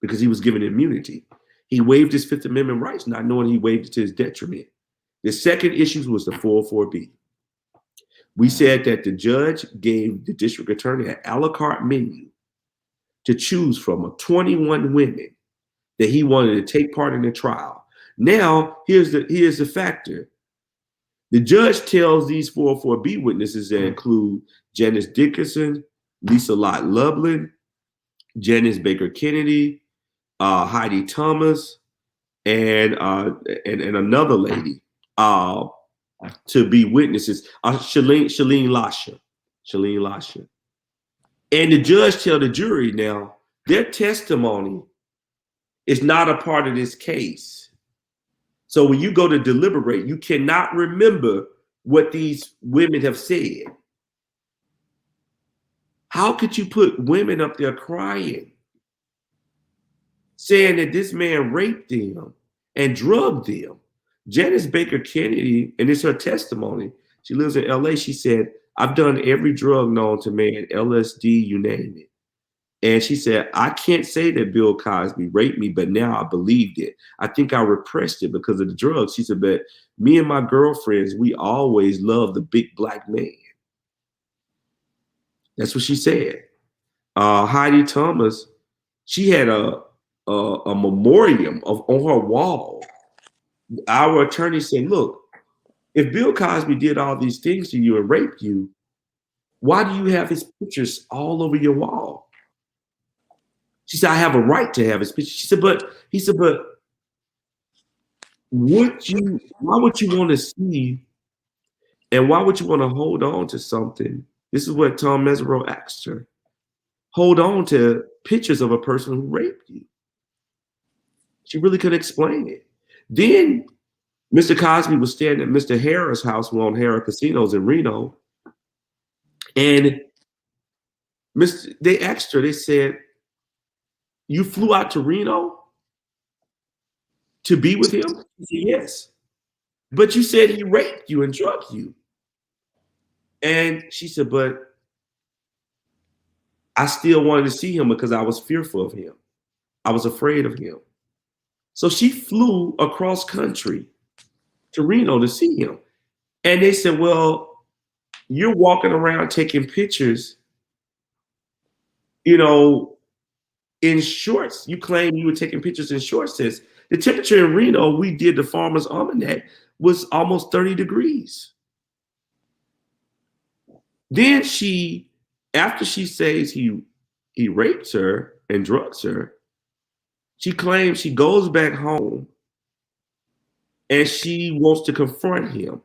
because he was given immunity. He waived his Fifth Amendment rights, not knowing he waived it to his detriment. The second issue was the 404B. We said that the judge gave the district attorney an a la carte menu to choose from of 21 women that he wanted to take part in the trial. Now, here's the factor. The judge tells these 404B witnesses that include Janice Dickinson, Lisa Lott Lublin, Janice Baker Kennedy, Heidi Thomas, and another lady to be witnesses, Shalene Lasha. And the judge tell the jury now their testimony is not a part of this case. So when you go to deliberate, you cannot remember what these women have said. How could you put women up there crying, saying that this man raped them and drugged them? Janice Baker Kennedy, and it's her testimony, she lives in LA, she said, "I've done every drug known to man, LSD, you name it." And she said, "I can't say that Bill Cosby raped me, but now I believed it. I think I repressed it because of the drugs." She said, "But me and my girlfriends, we always loved the big black man." That's what she said. Heidi Thomas, she had a memoriam on her wall. Our attorney said, "Look, if Bill Cosby did all these things to you and raped you, why do you have his pictures all over your wall?" She said, "I have a right to have his picture." She said, but why would you want to see, and why would you want to hold on to something? This is what Tom Mesereau asked her. Hold on to pictures of a person who raped you. She really couldn't explain it. Then Mr. Cosby was staying at Mr. Harrah's house, who owned Harrah Casinos in Reno. And they asked her, they said, "You flew out to Reno to be with him?" She said, "Yes. But you said he raped you and drugged you." And she said, "But I still wanted to see him because I was fearful of him. I was afraid of him." So she flew across country to Reno to see him. And they said, "Well, you're walking around taking pictures, in shorts. You claim you were taking pictures in shorts." Says the temperature in Reno, we did the Farmer's Almanac, was almost 30 degrees. Then after she says he rapes her and drugs her, she claims she goes back home and she wants to confront him.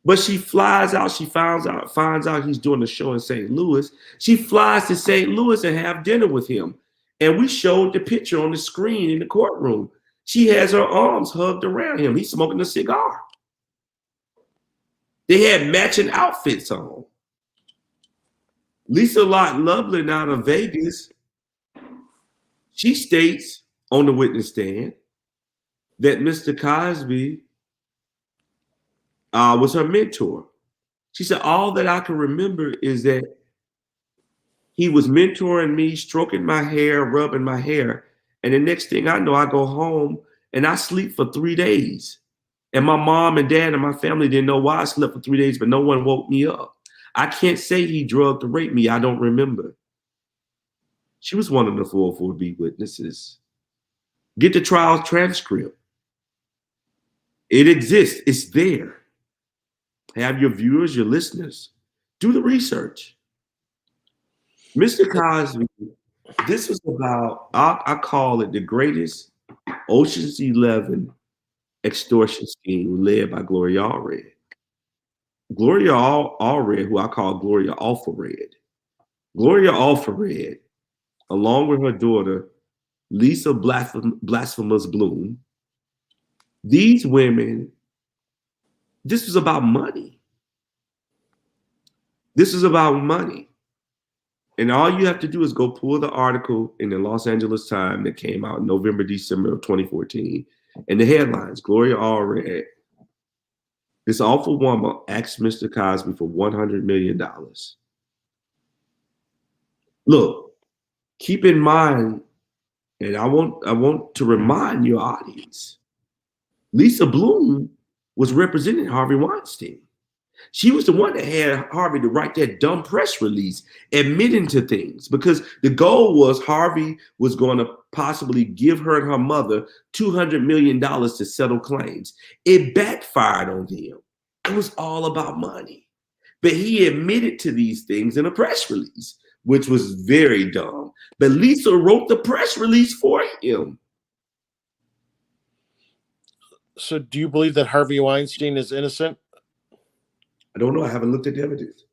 But she flies out, she finds out he's doing a show in St. Louis. She flies to St. Louis and have dinner with him. And we showed the picture on the screen in the courtroom. She has her arms hugged around him. He's smoking a cigar. They had matching outfits on. Lisa Lott Lublin out of Vegas, she states on the witness stand that Mr. Cosby was her mentor. She said, "All that I can remember is that he was mentoring me, stroking my hair, rubbing my hair. And the next thing I know, I go home and I sleep for 3 days. And my mom and dad and my family didn't know why I slept for 3 days, but no one woke me up. I can't say he drugged or raped me. I don't remember. She was one of the 404B witnesses. Get the trial transcript. It exists. It's there. Have your viewers, your listeners, do the research. Mr. Cosby, this was about, I call it the greatest Ocean's 11 extortion scheme led by Gloria Allred. Gloria Allred, who I call Gloria Alphared. Gloria Alphared, along with her daughter, Lisa Blasphemous Bloom, these women, this was about money. This is about money. And all you have to do is go pull the article in the Los Angeles Times that came out in November, December of 2014. And the headlines, Gloria Allred, this awful woman asked Mr. Cosby for $100 million. Look, keep in mind, and I want to remind your audience, Lisa Bloom was representing Harvey Weinstein. She was the one that had Harvey to write that dumb press release admitting to things, because the goal was Harvey was going to possibly give her and her mother $200 million to settle claims. It backfired on them. It was all about money. But he admitted to these things in a press release, which was very dumb. But Lisa wrote the press release for him. So do you believe that Harvey Weinstein is innocent? I don't know. I haven't looked at the evidence.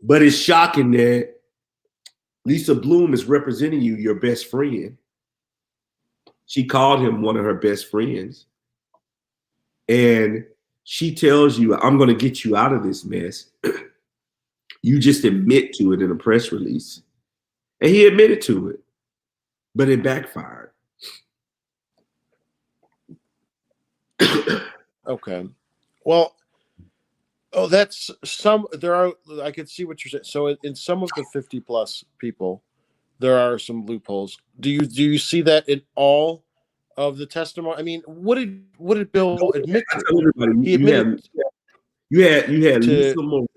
But it's shocking that Lisa Bloom is representing you, your best friend. She called him one of her best friends. And she tells you, I'm going to get you out of this mess. You just admit to it in a press release. And he admitted to it. But it backfired. Okay. Well, that's some. There are. I could see what you're saying. So in some of the 50 plus people, there are some loopholes. Do you see that in all of the testimony? I mean, what did Bill admit to? He admitted. You had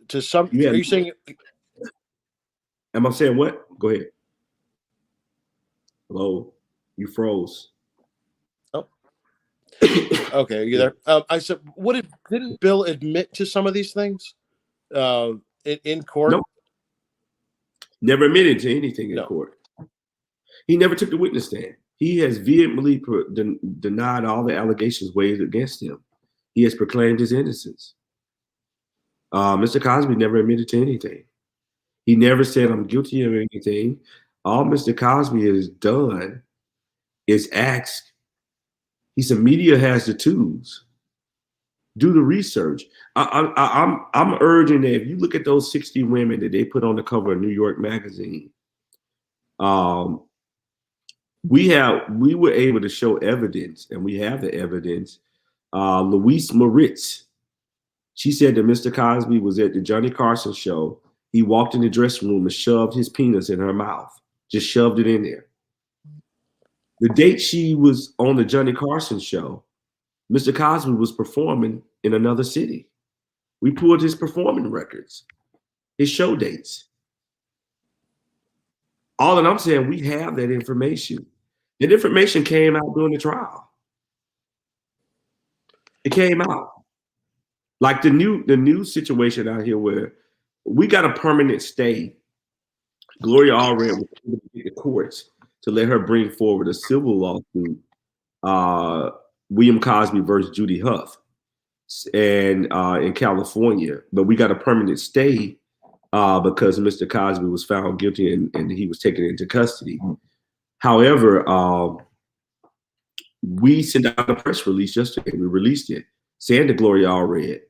to some. Are you saying? Am I saying what? Go ahead. Hello, you froze. Okay, you there? I said, didn't Bill admit to some of these things in court? No, never admitted to anything in court. He never took the witness stand. He has vehemently denied all the allegations raised against him. He has proclaimed his innocence. Mr. Cosby never admitted to anything. He never said, I'm guilty of anything. All Mr. Cosby has done is ask. He said, media has the tools. Do the research. I'm urging that if you look at those 60 women that they put on the cover of New York Magazine, we were able to show evidence, and we have the evidence. Louise Moritz, she said that Mr. Cosby was at the Johnny Carson show. He walked in the dressing room and shoved his penis in her mouth, just shoved it in there. The date she was on the Johnny Carson show, Mr. Cosby was performing in another city. We pulled his performing records, his show dates. All that I'm saying, we have that information. That information came out during the trial. It came out. Like the new situation out here where we got a permanent stay. Gloria Allred was able to get the courts to let her bring forward a civil lawsuit, William Cosby versus Judy Huff, and in California. But we got a permanent stay because Mr. Cosby was found guilty and he was taken into custody. However, we sent out a press release yesterday. We released it, saying to Gloria Allred,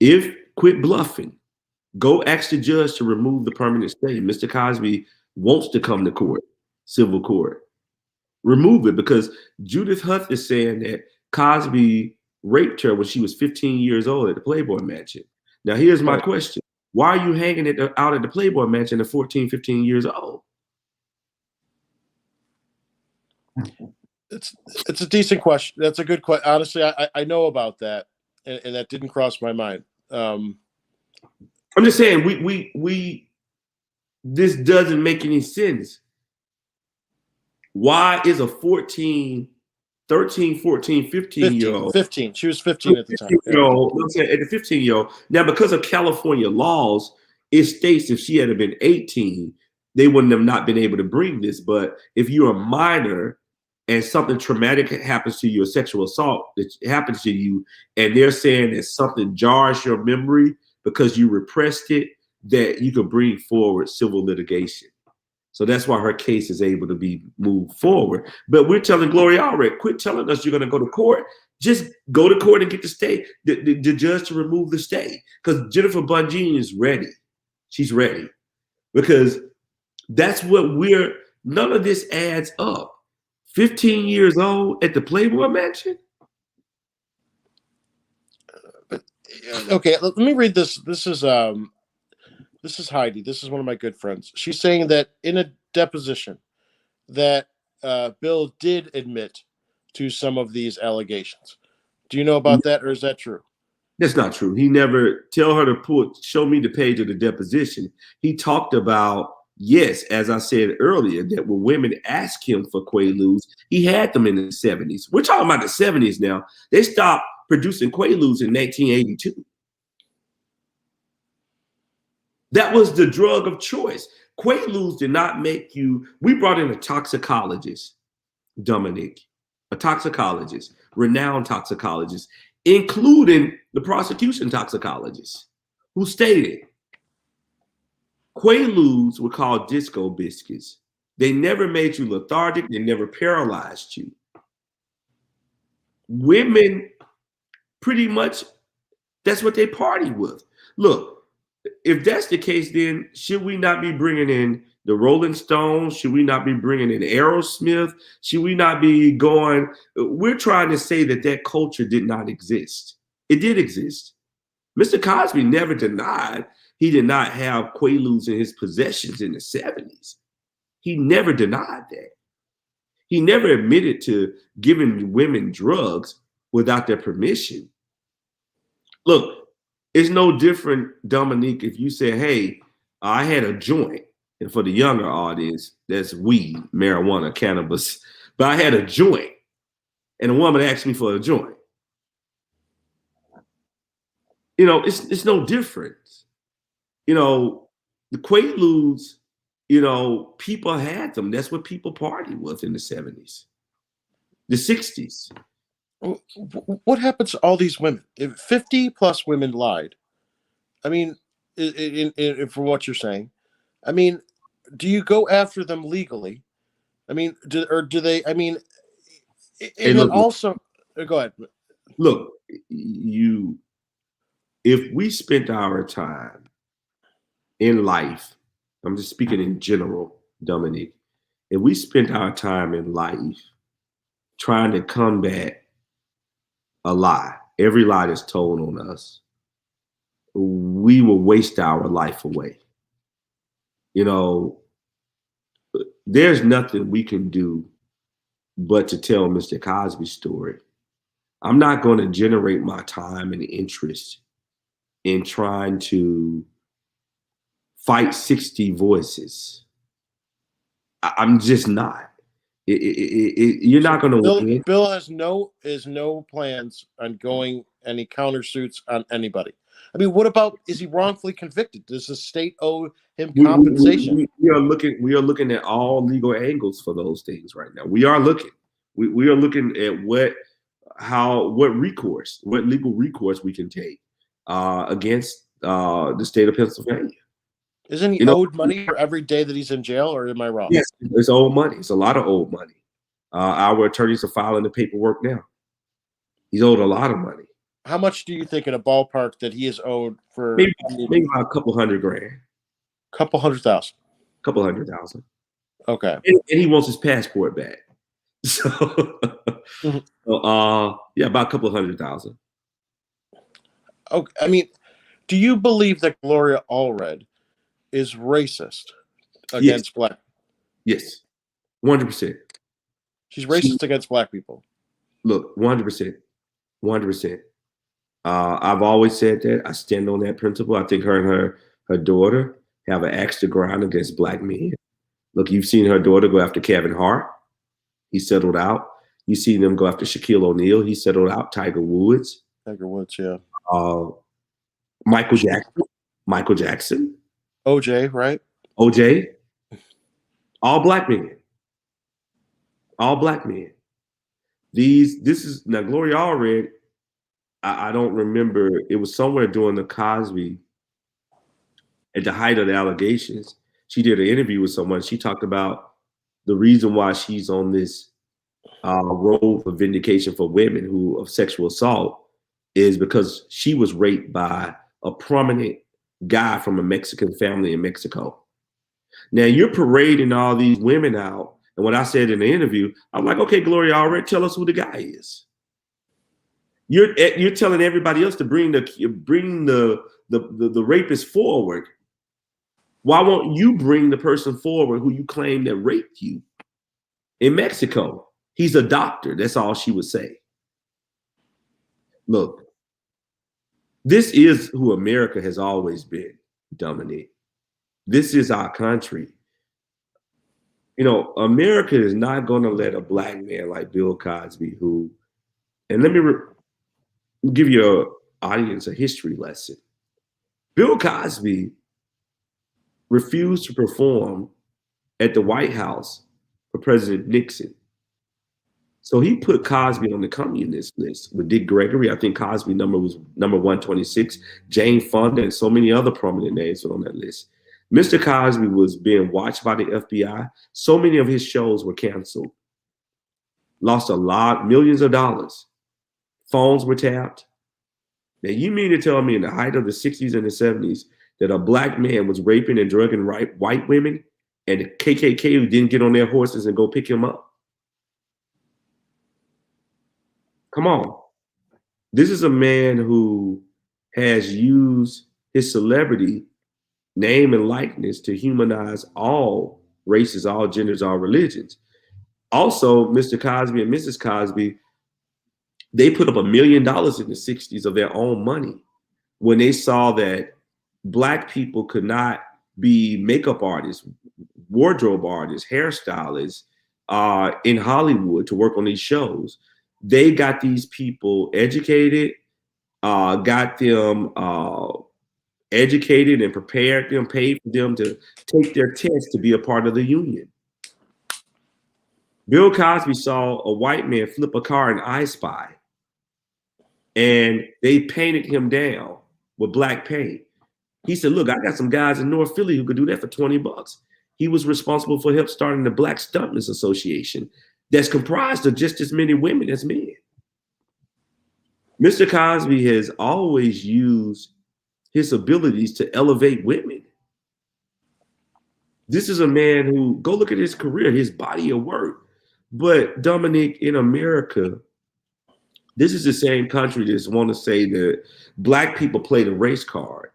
if quit bluffing, go ask the judge to remove the permanent stay. Mr. Cosby wants to come to court. Civil court, remove it, because Judith Huth is saying that Cosby raped her when she was 15 years old at the Playboy Mansion. Now, here's my question. Why are you hanging out at the Playboy Mansion at 14, 15 years old? It's a decent question. That's a good question. Honestly, I know about that, and that didn't cross my mind. I'm just saying we this doesn't make any sense. Why is a 14, 13, 14, 15-year-old 15. She was 15 at the time. year old, I'm saying, at the 15-year-old, now because of California laws, it states if she had been 18, they wouldn't have not been able to bring this. But if you're a minor and something traumatic happens to you, a sexual assault that happens to you, and they're saying that something jars your memory because you repressed it, that you could bring forward civil litigation. So that's why her case is able to be moved forward. But we're telling Gloria Allred, quit telling us you're going to go to court. Just go to court and get the stay, the judge to remove the stay. Because Jennifer Bunjean is ready. She's ready. Because that's what none of this adds up. 15 years old at the Playboy Mansion? Okay, let me read this. This is Heidi. This is one of my good friends. She's saying that in a deposition that Bill did admit to some of these allegations. Do you know about that, or is that true? That's not true. He never tell her to show me the page of the deposition. He talked about, yes, as I said earlier, that when women asked him for Quaaludes, he had them in the 70s. We're talking about the 70s now. They stopped producing Quaaludes in 1982. That was the drug of choice. Quaaludes did not make you. We brought in a toxicologist, Domenick, a toxicologist, renowned toxicologist, including the prosecution toxicologist, who stated Quaaludes were called disco biscuits. They never made you lethargic. They never paralyzed you. Women, pretty much, that's what they party with. Look, if that's the case, then should we not be bringing in the Rolling Stones? Should we not be bringing in Aerosmith? Should we not be going? We're trying to say that culture did not exist. It did exist. Mr. Cosby never denied he did not have Quaaludes in his possessions in the 70s. He never denied that. He never admitted to giving women drugs without their permission. Look, it's no different, Domenick, if you say, hey, I had a joint. And for the younger audience, that's weed, marijuana, cannabis. But I had a joint. And a woman asked me for a joint. You know, it's no different. You know, the Quaaludes, you know, people had them. That's what people partied with in the 70s, the 60s. What happens to all these women? If 50 plus women lied, I mean, from what you're saying, I mean, do you go after them legally? I mean, do they? I mean, and hey, look, also, go ahead. Look, if we spent our time in life, I'm just speaking in general, Domenick, if we spent our time in life trying to combat a lie, every lie that's told on us, we will waste our life away. You know, there's nothing we can do but to tell Mr. Cosby's story. I'm not going to generate my time and interest in trying to fight 60 voices. I'm just not. You're not going to win. Bill has no plans on going any countersuits on anybody. I mean, what about, is he wrongfully convicted? Does the state owe him compensation? We are looking at all legal angles for those things right now. We are looking. We are looking at what legal recourse we can take against the state of Pennsylvania. Isn't he owed money for every day that he's in jail, or am I wrong? Yes, it's old money. It's a lot of old money. Our attorneys are filing the paperwork now. He's owed a lot of money. How much do you think, in a ballpark, that he is owed for? Maybe about a couple $100,000. Couple $100,000. Couple $100,000. Okay. And he wants his passport back. So, yeah, about a couple $100,000. Okay. I mean, do you believe that Gloria Allred is racist against black? Yes, 100%. She's racist against black people. Look, 100%. 100%. I've always said that. I stand on that principle. I think her and her daughter have an axe to grind against black men. Look, you've seen her daughter go after Kevin Hart. He settled out. You've seen them go after Shaquille O'Neal. He settled out. Tiger Woods. Tiger Woods, yeah. Michael Jackson. Michael Jackson. OJ, right? OJ. All black men. All black men. This is now Gloria Allred. I don't remember. It was somewhere during the Cosby, at the height of the allegations. She did an interview with someone. She talked about the reason why she's on this road for vindication for women who of sexual assault is because she was raped by a prominent guy from a Mexican family in Mexico. Now you're parading all these women out, and what I said in the interview, I'm like, okay, Gloria Allred, tell us who the guy is. You're telling everybody else to bring the rapist forward. Why won't you bring the person forward who you claim that raped you in Mexico? He's a doctor. That's all she would say. Look, this is who America has always been, Dominique. This is our country. You know, America is not going to let a black man like Bill Cosby, who, and let me give your audience a history lesson. Bill Cosby refused to perform at the White House for President Nixon. So he put Cosby on the communist list with Dick Gregory. I think Cosby number was number 126. Jane Fonda and so many other prominent names were on that list. Mr. Cosby was being watched by the FBI. So many of his shows were canceled. Lost millions of dollars. Phones were tapped. Now you mean to tell me in the height of the 60s and the 70s that a black man was raping and drugging white women and the KKK didn't get on their horses and go pick him up? Come on. This is a man who has used his celebrity name and likeness to humanize all races, all genders, all religions. Also, Mr. Cosby and Mrs. Cosby, they put up $1 million in the 60s of their own money when they saw that black people could not be makeup artists, wardrobe artists, hairstylists in Hollywood to work on these shows. They got these people educated, got them educated and prepared them, paid for them to take their test to be a part of the union. Bill Cosby saw a white man flip a car in I Spy, and they painted him down with black paint. He said, look, I got some guys in North Philly who could do that for $20. He was responsible for help starting the Black Stuntmans Association that's comprised of just as many women as men. Mr. Cosby has always used his abilities to elevate women. This is a man who, go look at his career, his body of work. But Dominique, in America, this is the same country that want to say that black people play the race card.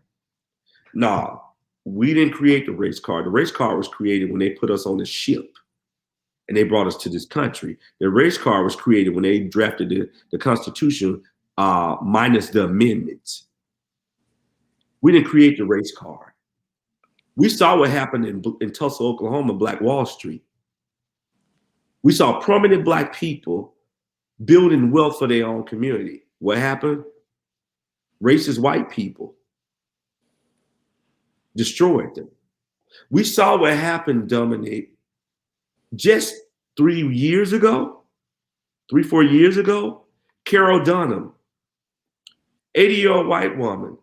No, we didn't create the race card. The race card was created when they put us on the ship and they brought us to this country. The race card was created when they drafted the Constitution minus the amendments. We didn't create the race card. We saw what happened in Tulsa, Oklahoma, Black Wall Street. We saw prominent black people building wealth for their own community. What happened? Racist white people destroyed them. We saw what happened, Dominique, just 4 years ago. Carol Dunham, 80-year-old white woman,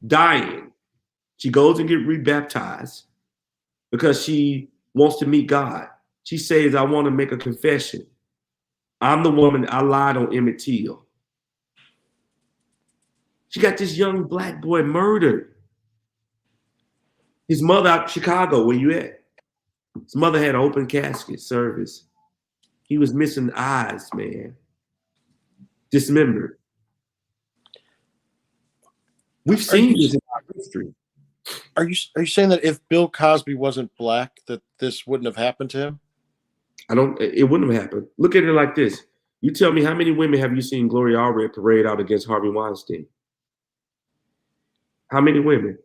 dying. She goes and gets rebaptized because she wants to meet God. She says, I want to make a confession. I'm the woman, I lied on Emmett Till. She got this young black boy murdered. His mother out in Chicago, where you at? His mother had an open casket service. He was missing eyes, man. Dismembered. We've seen this in our history. Are you saying that if Bill Cosby wasn't black, that this wouldn't have happened to him? It wouldn't have happened. Look at it like this. You tell me, how many women have you seen Gloria Allred parade out against Harvey Weinstein? How many women?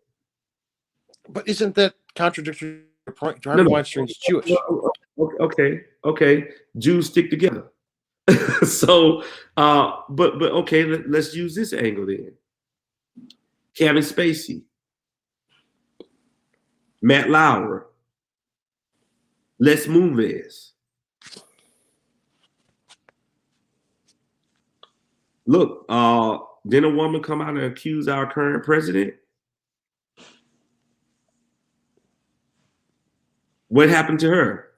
But isn't that contradictory? Harvey No, no. Weinstein's Jewish. Okay. Jews stick together. So, but okay, let's use this angle then. Kevin Spacey, Matt Lauer, Les Moonves. Look, didn't a woman come out and accuse our current president? What happened to her?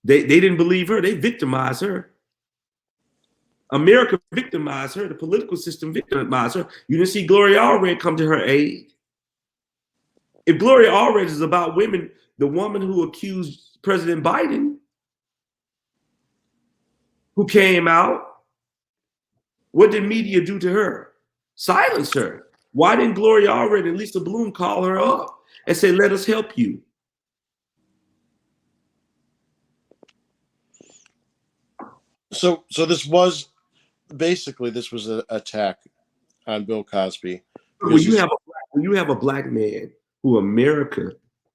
They didn't believe her. They victimized her. America victimized her. The political system victimized her. You didn't see Gloria Allred come to her aid. If Gloria Allred is about women, the woman who accused President Biden, who came out, what did media do to her? Silence her. Why didn't Gloria Allred and Lisa Bloom call her up and say, let us help you? So this was basically an attack on Bill Cosby. When you have a black man who America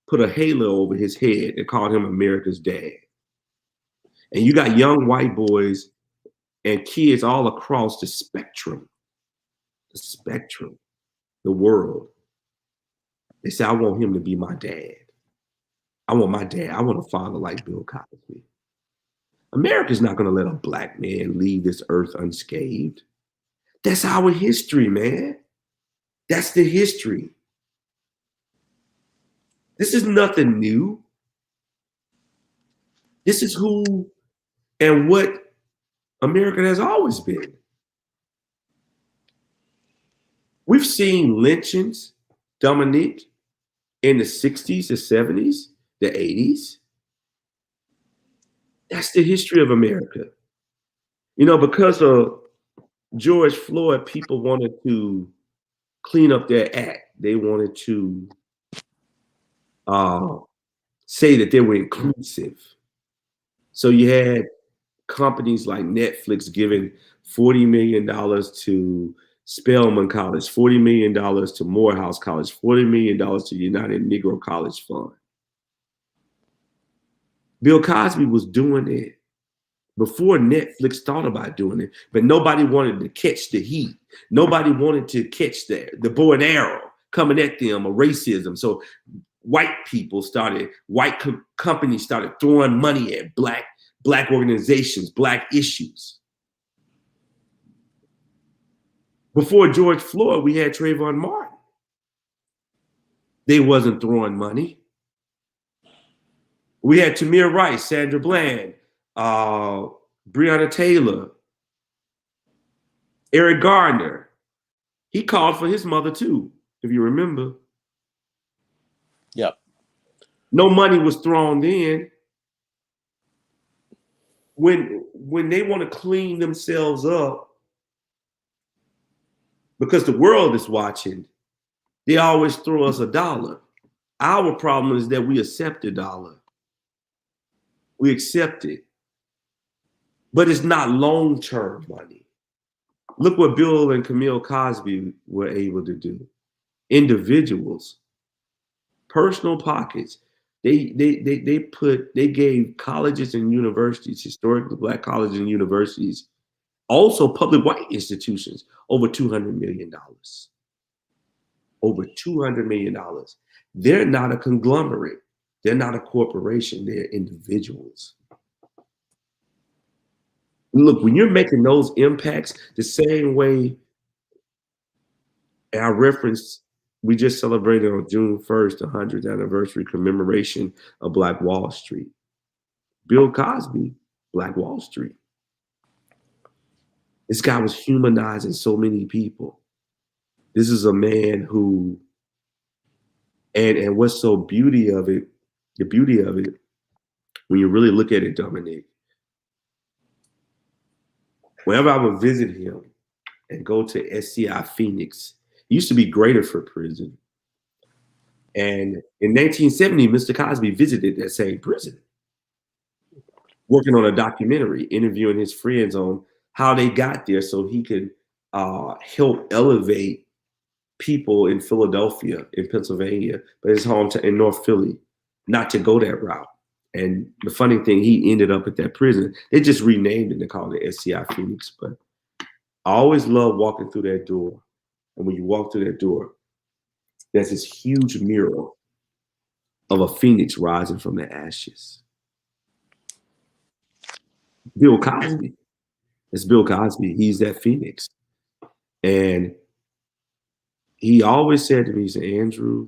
put a halo over his head and called him America's dad, and you got young white boys and kids all across the spectrum, the world, they say, I want him to be my dad. I want a father like Bill Cosby. America's not going to let a black man leave this earth unscathed. That's our history, man. That's the history. This is nothing new. This is who and what America has always been. We've seen lynchings, Dominique, in the 60s, the 70s, the 80s. That's the history of America. You know, because of George Floyd, people wanted to clean up their act. They wanted to say that they were inclusive. So you had companies like Netflix giving $40 million to Spelman College, $40 million to Morehouse College, $40 million to United Negro College Fund. Bill Cosby was doing it before Netflix thought about doing it, but nobody wanted to catch the heat. Nobody wanted to catch the bow and arrow coming at them, or racism. So white companies started throwing money at black organizations, black issues. Before George Floyd, we had Trayvon Martin. They wasn't throwing money. We had Tamir Rice, Sandra Bland, Breonna Taylor, Eric Gardner. He called for his mother too, if you remember. Yep. No money was thrown in. When they want to clean themselves up, because the world is watching, they always throw us a dollar. Our problem is that we accept the dollar. We accept it. But it's not long-term money. Look what Bill and Camille Cosby were able to do. Individuals, personal pockets. They gave colleges and universities, historically black colleges and universities, also public white institutions, over $200 million. Over $200 million. They're not a conglomerate. They're not a corporation. They're individuals. Look, when you're making those impacts, the same way I referenced, we just celebrated on June 1st, the 100th anniversary commemoration of Black Wall Street. Bill Cosby, Black Wall Street. This guy was humanizing so many people. This is a man who, and what's so the beauty of it, when you really look at it, Dominique, whenever I would visit him and go to SCI Phoenix, it used to be Graterford Prison. And in 1970, Mr. Cosby visited that same prison. working on a documentary, interviewing his friends on how they got there so he could help elevate people in Philadelphia, in Pennsylvania, but his home in North Philly, not to go that route. And the funny thing, he ended up at that prison. They just renamed it. They called it SCI Phoenix. But I always love walking through that door. And when you walk through that door, there's this huge mural of a phoenix rising from the ashes. Bill Cosby. It's Bill Cosby. He's that phoenix. And he always said to me, he said, Andrew,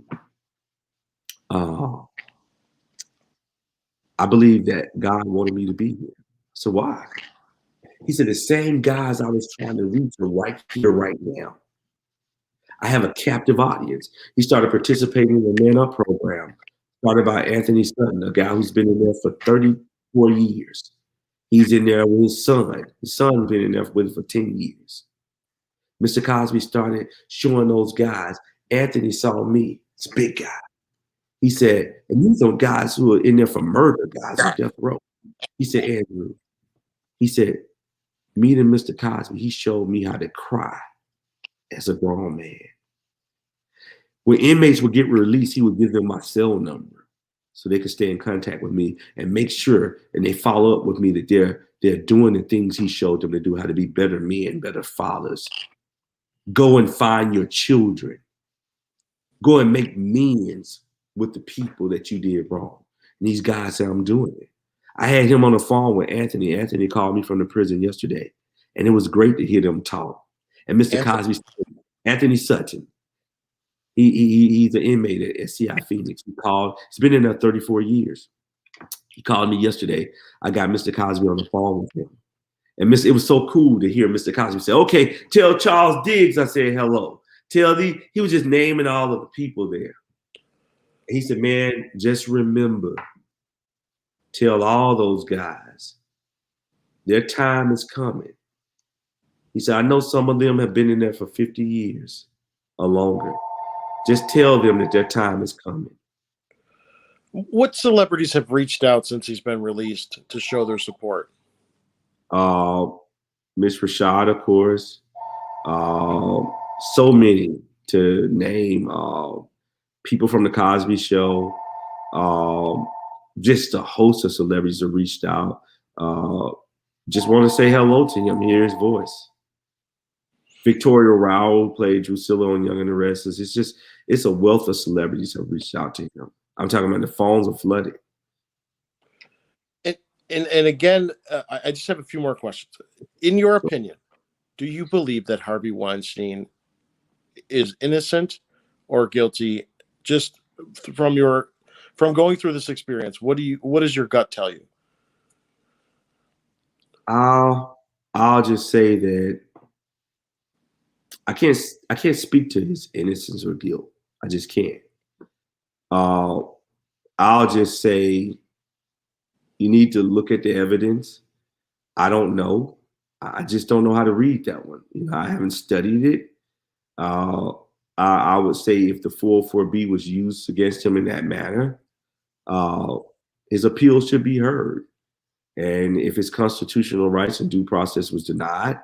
I believe that God wanted me to be here. So why? He said, the same guys I was trying to reach are right here, right now. I have a captive audience. He started participating in the Man Up program, started by Anthony Sutton, a guy who's been in there for 34 years. He's in there with his son. His son's been in there with him for 10 years. Mr. Cosby started showing those guys. Anthony saw me. It's a big guy. He said, and these are guys who are in there for murder, guys on death row. He said, Andrew, he said, meeting Mr. Cosby, he showed me how to cry as a grown man. When inmates would get released, he would give them my cell number so they could stay in contact with me and make sure, and they follow up with me that they're doing the things he showed them to do, how to be better men, better fathers. Go and find your children. Go and make amends with the people that you did wrong. And these guys say, I'm doing it. I had him on the phone with Anthony. Anthony called me from the prison yesterday, and it was great to hear them talk. And Mr. Cosby, Anthony Sutton, he's an inmate at SCI Phoenix. He's been in there 34 years. He called me yesterday. I got Mr. Cosby on the phone with him. And it was so cool to hear Mr. Cosby say, okay, tell Charles Diggs I said hello. He was just naming all of the people there. And he said, man, just remember, tell all those guys, their time is coming. He said, I know some of them have been in there for 50 years or longer. Just tell them that their time is coming. What celebrities have reached out since he's been released to show their support? Miss Rashad, of course. So many to name. People from the Cosby Show. Just a host of celebrities have reached out. Just want to say hello to him, hear his voice. Victoria Rowell played Drusilla on Young and the Restless. It's a wealth of celebrities have reached out to him. I'm talking about the phones are flooded. And again, I just have a few more questions. In your opinion, do you believe that Harvey Weinstein is innocent or guilty? Just from going through this experience, what does your gut tell you? I'll just say that I can't speak to his innocence or guilt. I just can't. I'll just say you need to look at the evidence. I don't know. I just don't know how to read that one. I haven't studied it. I would say if the 404B was used against him in that manner, his appeal should be heard. And if his constitutional rights and due process was denied,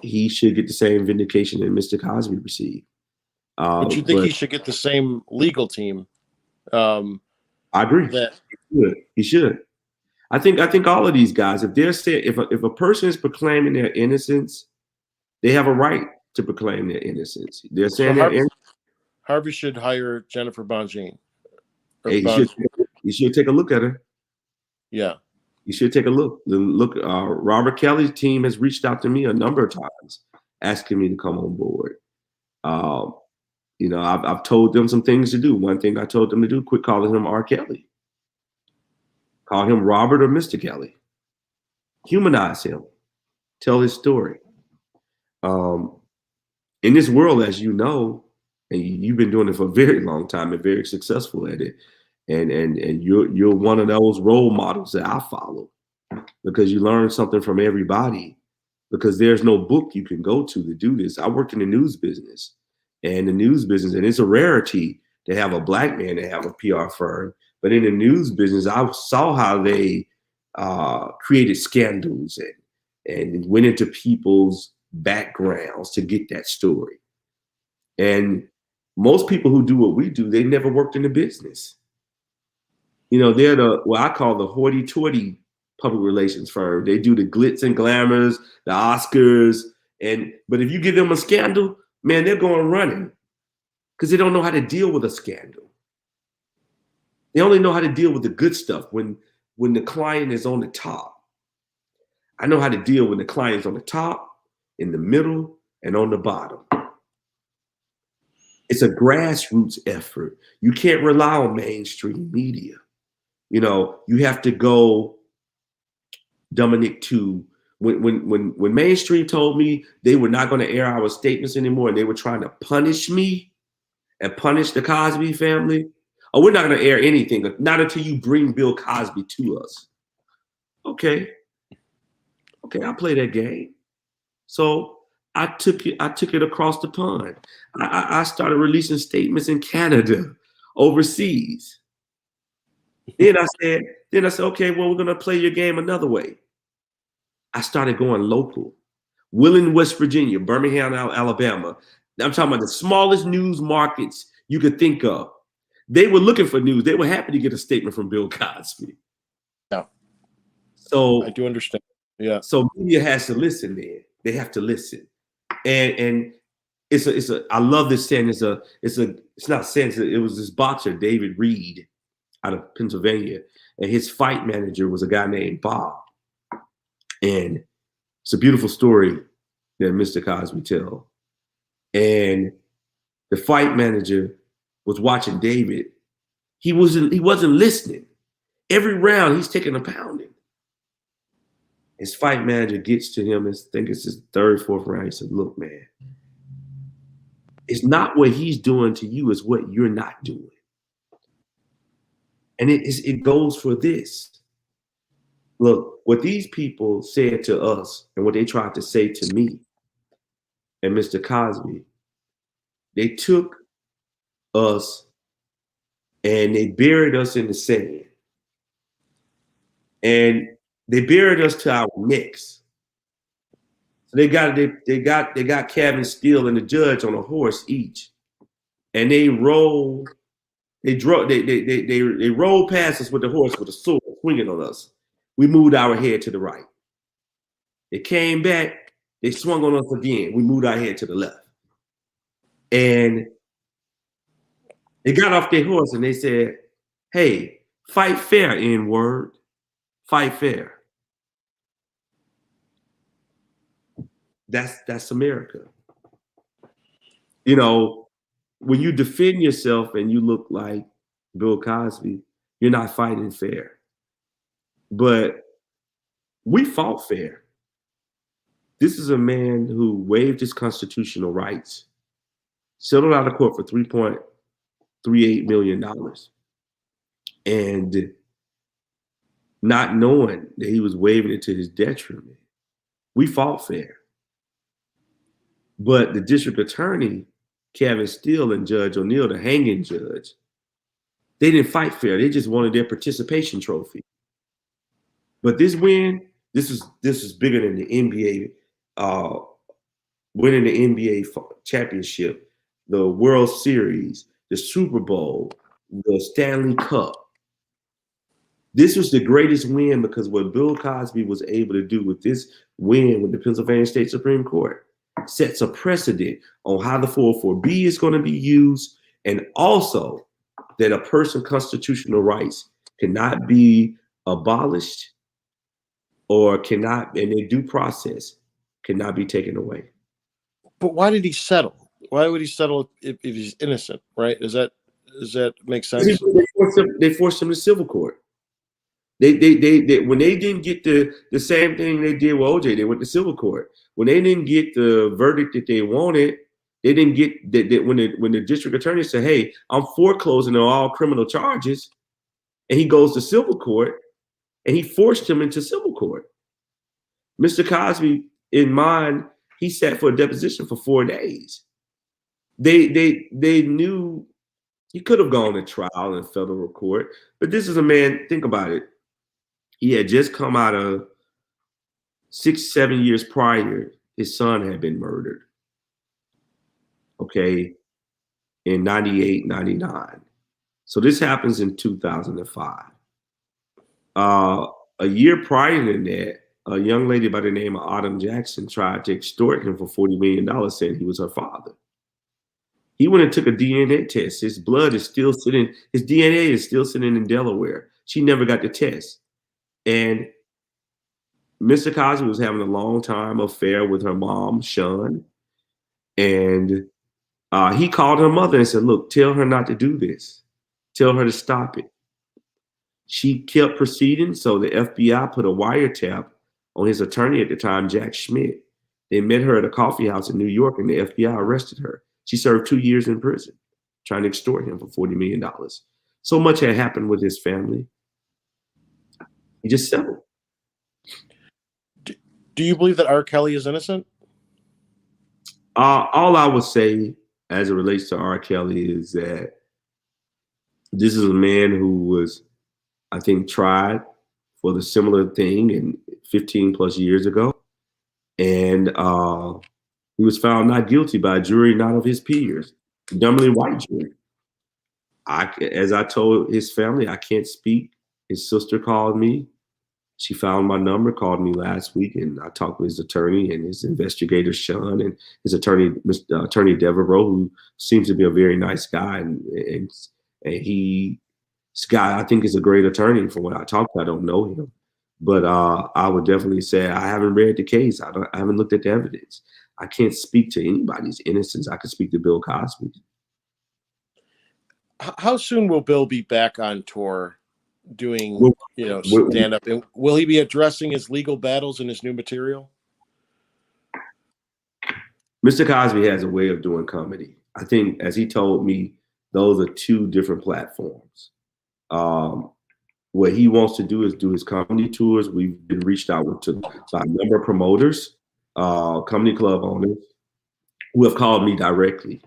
he should get the same vindication that Mr. Cosby received. But you think he should get the same legal team? I agree. He should. I think all of these guys, if a person is proclaiming their innocence, they have a right to proclaim their innocence. They're saying that Harvey should hire Jennifer Bonjean. You should take a look at her. Yeah. You should take a look. Robert Kelly's team has reached out to me a number of times asking me to come on board. I've told them some things to do. One thing I told them to do, quit calling him R. Kelly. Call him Robert or Mr. Kelly. Humanize him. Tell his story. In this world, as you know, and you've been doing it for a very long time and very successful at it, and you're one of those role models that I follow because you learn something from everybody, because there's no book you can go to do this. I work in the news business, and it's a rarity to have a black man to have a PR firm. But in the news business, I saw how they created scandals and went into people's backgrounds to get that story. And most people who do what we do, they never worked in the business. You know, they're what I call the hoity-toity public relations firm. They do the glitz and glamours, the Oscars, but if you give them a scandal, man, they're going running because they don't know how to deal with a scandal. They only know how to deal with the good stuff when the client is on the top. I know how to deal when the client is on the top, in the middle, and on the bottom. It's a grassroots effort. You can't rely on mainstream media. You know, you have to go, Domenick, to when mainstream told me they were not going to air our statements anymore and they were trying to punish me and punish the Cosby family. Oh, we're not going to air anything, not until you bring Bill Cosby to us. Okay, I'll play that game. So I took it across the pond. I started releasing statements in Canada, overseas. Then I said, okay, well, we're gonna play your game another way. I started going local. Wheeling, West Virginia, Birmingham, Alabama. I'm talking about the smallest news markets you could think of. They were looking for news. They were happy to get a statement from Bill Cosby. Yeah. So I do understand. Yeah. So media has to listen there. They have to listen. And I love this saying. It's not saying, it was this boxer, David Reed, out of Pennsylvania, and his fight manager was a guy named Bob. And it's a beautiful story that Mr. Cosby tells. And the fight manager was watching David. He wasn't listening. Every round he's taking a pounding. His fight manager gets to him, and I think it's his third, fourth round. He said, look, man, it's not what he's doing to you, it's what you're not doing. And it goes for this. Look, what these people said to us and what they tried to say to me and Mr. Cosby, they took us and they buried us in the sand. And they buried us to our necks. So they got Kevin Steele and the judge on a horse each, and they rolled past us with the horse with a sword swinging on us. We moved our head to the right. They came back, they swung on us again. We moved our head to the left. And they got off their horse and they said, hey, fight fair, N-word. Fight fair. That's America. You know, when you defend yourself and you look like Bill Cosby, you're not fighting fair. But we fought fair. This is a man who waived his constitutional rights, settled out of court for $3.38 million, and not knowing that he was waiving it to his detriment. We fought fair. But the district attorney, Kevin Steele, and Judge O'Neill, the hanging judge, they didn't fight fair. They just wanted their participation trophy. But this win, this is bigger than the NBA, winning the NBA championship, the World Series, the Super Bowl, the Stanley Cup. This was the greatest win because what Bill Cosby was able to do with this win with the Pennsylvania State Supreme Court sets a precedent on how the 404B is going to be used, and also that a person's constitutional rights cannot be abolished or cannot, and their due process cannot be taken away. But why did he settle? Why would he settle if he's innocent, right? Does that make sense? They forced him to civil court. They when they didn't get the same thing they did with OJ, they went to civil court. When they didn't get the verdict that they wanted, they didn't get that when the district attorney said, hey, I'm foreclosing on all criminal charges, and he goes to civil court, and he forced him into civil court. Mr. Cosby, in mind, he sat for a deposition for 4 days. They knew he could have gone to trial in federal court, but this is a man, think about it. He had just come out of 6, 7 years prior. His son had been murdered. Okay, in 98, 99. So this happens in 2005. A year prior to that, a young lady by the name of Autumn Jackson tried to extort him for $40 million, saying he was her father. He went and took a DNA test. His blood is still sitting, his DNA is still sitting in Delaware. She never got the test. And Mr. Cosby was having a long time affair with her mom, Sean. And he called her mother and said, look, tell her not to do this. Tell her to stop it. She kept proceeding, so the FBI put a wiretap on his attorney at the time, Jack Schmidt. They met her at a coffee house in New York, and the FBI arrested her. She served 2 years in prison, trying to extort him for $40 million. So much had happened with his family. He just settled. Do you believe that R. Kelly is innocent? All I would say as it relates to R. Kelly is that this is a man who was, I think, tried for the similar thing in 15 plus years ago. And he was found not guilty by a jury not of his peers, predominantly white jury. As I told his family, I can't speak. His sister called me. She found my number, called me last week, and I talked with his attorney and his investigator, Sean, and his attorney, Mr. Attorney Devereaux, who seems to be a very nice guy. And this guy, I think, is a great attorney. From what I talked to, I don't know him. But I would definitely say I haven't read the case. I haven't looked at the evidence. I can't speak to anybody's innocence. I can speak to Bill Cosby. How soon will Bill be back on tour doing, stand up? And will he be addressing his legal battles in his new material? Mr. Cosby has a way of doing comedy. I think, as he told me, those are two different platforms. What he wants to do is do his comedy tours. We've been reached out to by a number of promoters, comedy club owners, who have called me directly,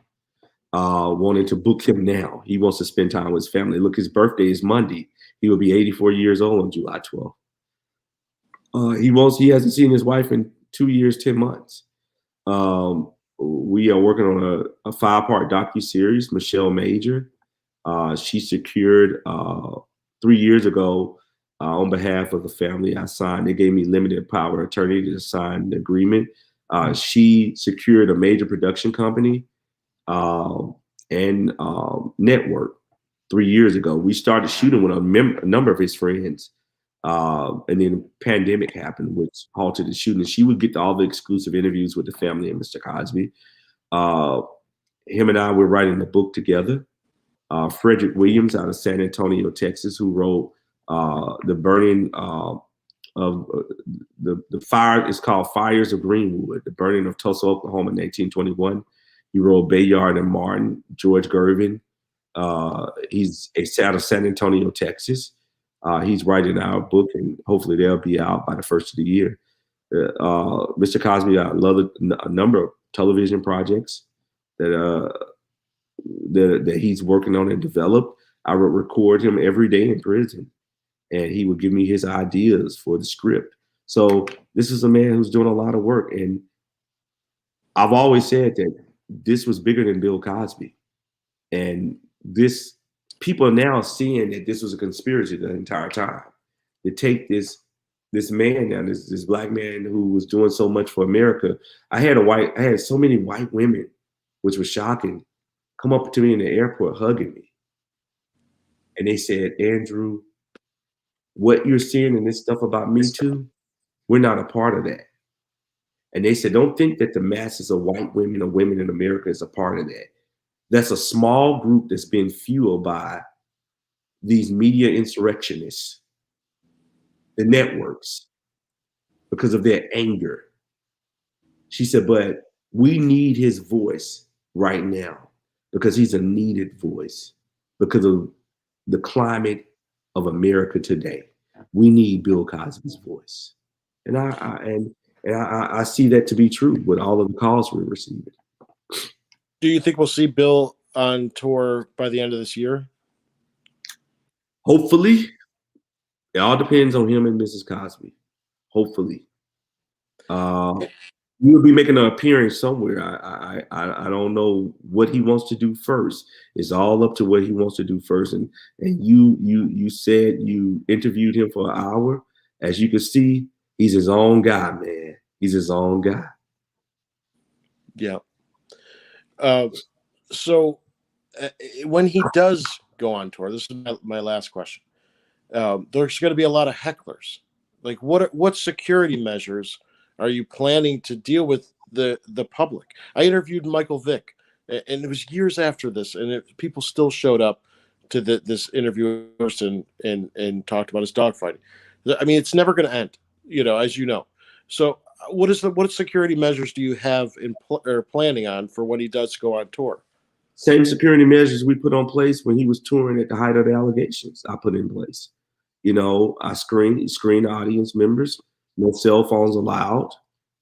wanting to book him now. He wants to spend time with his family. Look, his birthday is Monday. He will be 84 years old on July 12th. He hasn't seen his wife in 2 years, 10 months. We are working on a 5-part docuseries, Michelle Major. She secured 3 years ago on behalf of the family. They gave me limited power of attorney to sign the agreement. She secured a major production company and network 3 years ago. We started shooting with a number of his friends. And then the pandemic happened, which halted the shooting. She would get all the exclusive interviews with the family and Mr. Cosby. Him and I were writing the book together. Frederick Williams out of San Antonio, Texas, who wrote the burning of the fire. It's called Fires of Greenwood, the burning of Tulsa, Oklahoma in 1921. He wrote Bayard and Martin. George Gervin. He's out of San Antonio, Texas. He's writing our book, and hopefully they'll be out by the first of the year. Mr. Cosby, I love a number of television projects that he's working on and developed. I would record him every day in prison, and he would give me his ideas for the script. So this is a man who's doing a lot of work, and I've always said that this was bigger than Bill Cosby, and people are now seeing that this was a conspiracy the entire time. To take this man down, this black man who was doing so much for America. I had so many white women, which was shocking, come up to me in the airport hugging me. And they said, Andrew, what you're seeing in this stuff about Me Too, we're not a part of that. And they said, don't think that the masses of white women or women in America is a part of that. That's a small group that's been fueled by these media insurrectionists, the networks, because of their anger. She said, but we need his voice right now because he's a needed voice because of the climate of America today. We need Bill Cosby's voice. And I see that to be true with all of the calls we're receiving. Do you think we'll see Bill on tour by the end of this year? Hopefully. It all depends on him and Mrs. Cosby. Hopefully, we'll be making an appearance somewhere. I don't know what he wants to do first. It's all up to what he wants to do first. And you said you interviewed him for an hour. As you can see, he's his own guy, man. He's his own guy. Yeah. So when he does go on tour, this is my last question. There's going to be a lot of hecklers. Like, what security measures are you planning to deal with the public? I interviewed Michael Vick, and it was years after this, and people still showed up to this interview and talked about his dogfighting. I mean, it's never going to end, as you know. So, what security measures do you have or planning on for when he does go on tour? Same security measures we put on place when he was touring at the height of the allegations. I put in place. I screen audience members. No cell phones allowed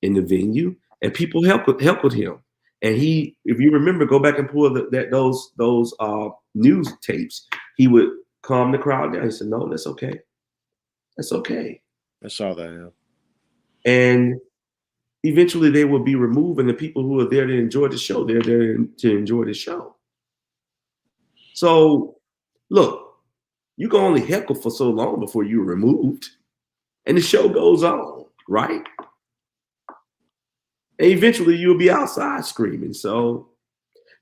in the venue, and people help with him. And he, if you remember, go back and pull those news tapes. He would calm the crowd down. He said, "No, that's okay. That's okay." I saw that. Yeah. And eventually, they will be removed, and the people who are there to enjoy the show, they're there to enjoy the show. So, look, you can only heckle for so long before you're removed, and the show goes on, right? And eventually you'll be outside screaming. So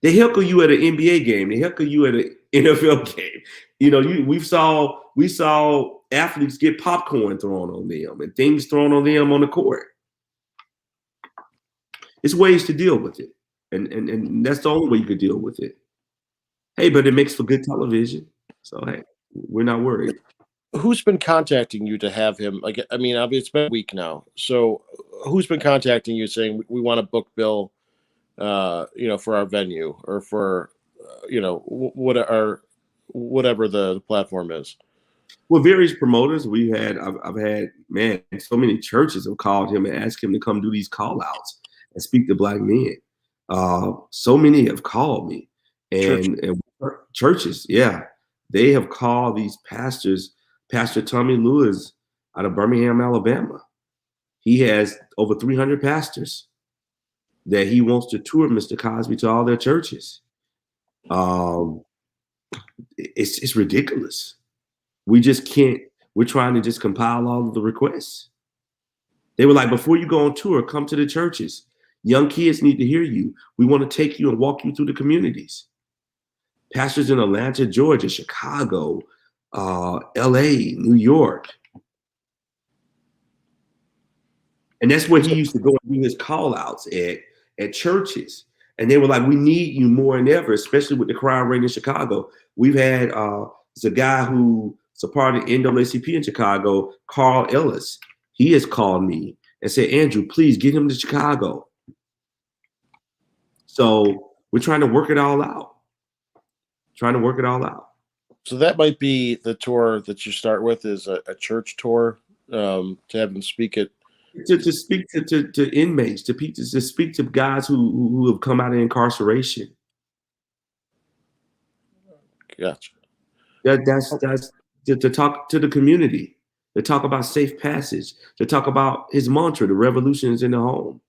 they heckle you at an NBA game. They heckle you at an NFL game. We saw athletes get popcorn thrown on them and things thrown on them on the court. It's ways to deal with it. And that's the only way you could deal with it. Hey, but it makes for good television. So, hey, we're not worried. Who's been contacting you to have him? Like, I mean, it's been a week now. So who's been contacting you saying we want to book Bill, for our venue or for, whatever the platform is? Well, various promoters I've had, man, so many churches have called him and asked him to come do these call outs and speak to Black men. So many have called me and churches. Yeah, they have called these pastors. Pastor Tommy Lewis out of Birmingham, Alabama. He has over 300 pastors that he wants to tour Mr. Cosby to all their churches. It's ridiculous. We just can't. We're trying to just compile all of the requests. They were like, before you go on tour, come to the churches. Young kids need to hear you. We want to take you and walk you through the communities. Pastors in Atlanta, Georgia, Chicago, LA, New York. And that's where he used to go and do his call outs at churches. And they were like, we need you more than ever, especially with the crime rate in Chicago. We've had there's a guy who's a part of NAACP in Chicago, Carl Ellis. He has called me and said, Andrew, please get him to Chicago. So we're trying to work it all out. So that might be the tour that you start with, is a church tour, to have them speak at to speak to inmates, to speak to guys who have come out of incarceration. Gotcha. That's to talk to the community, to talk about safe passage, to talk about his mantra, the revolution is in the home.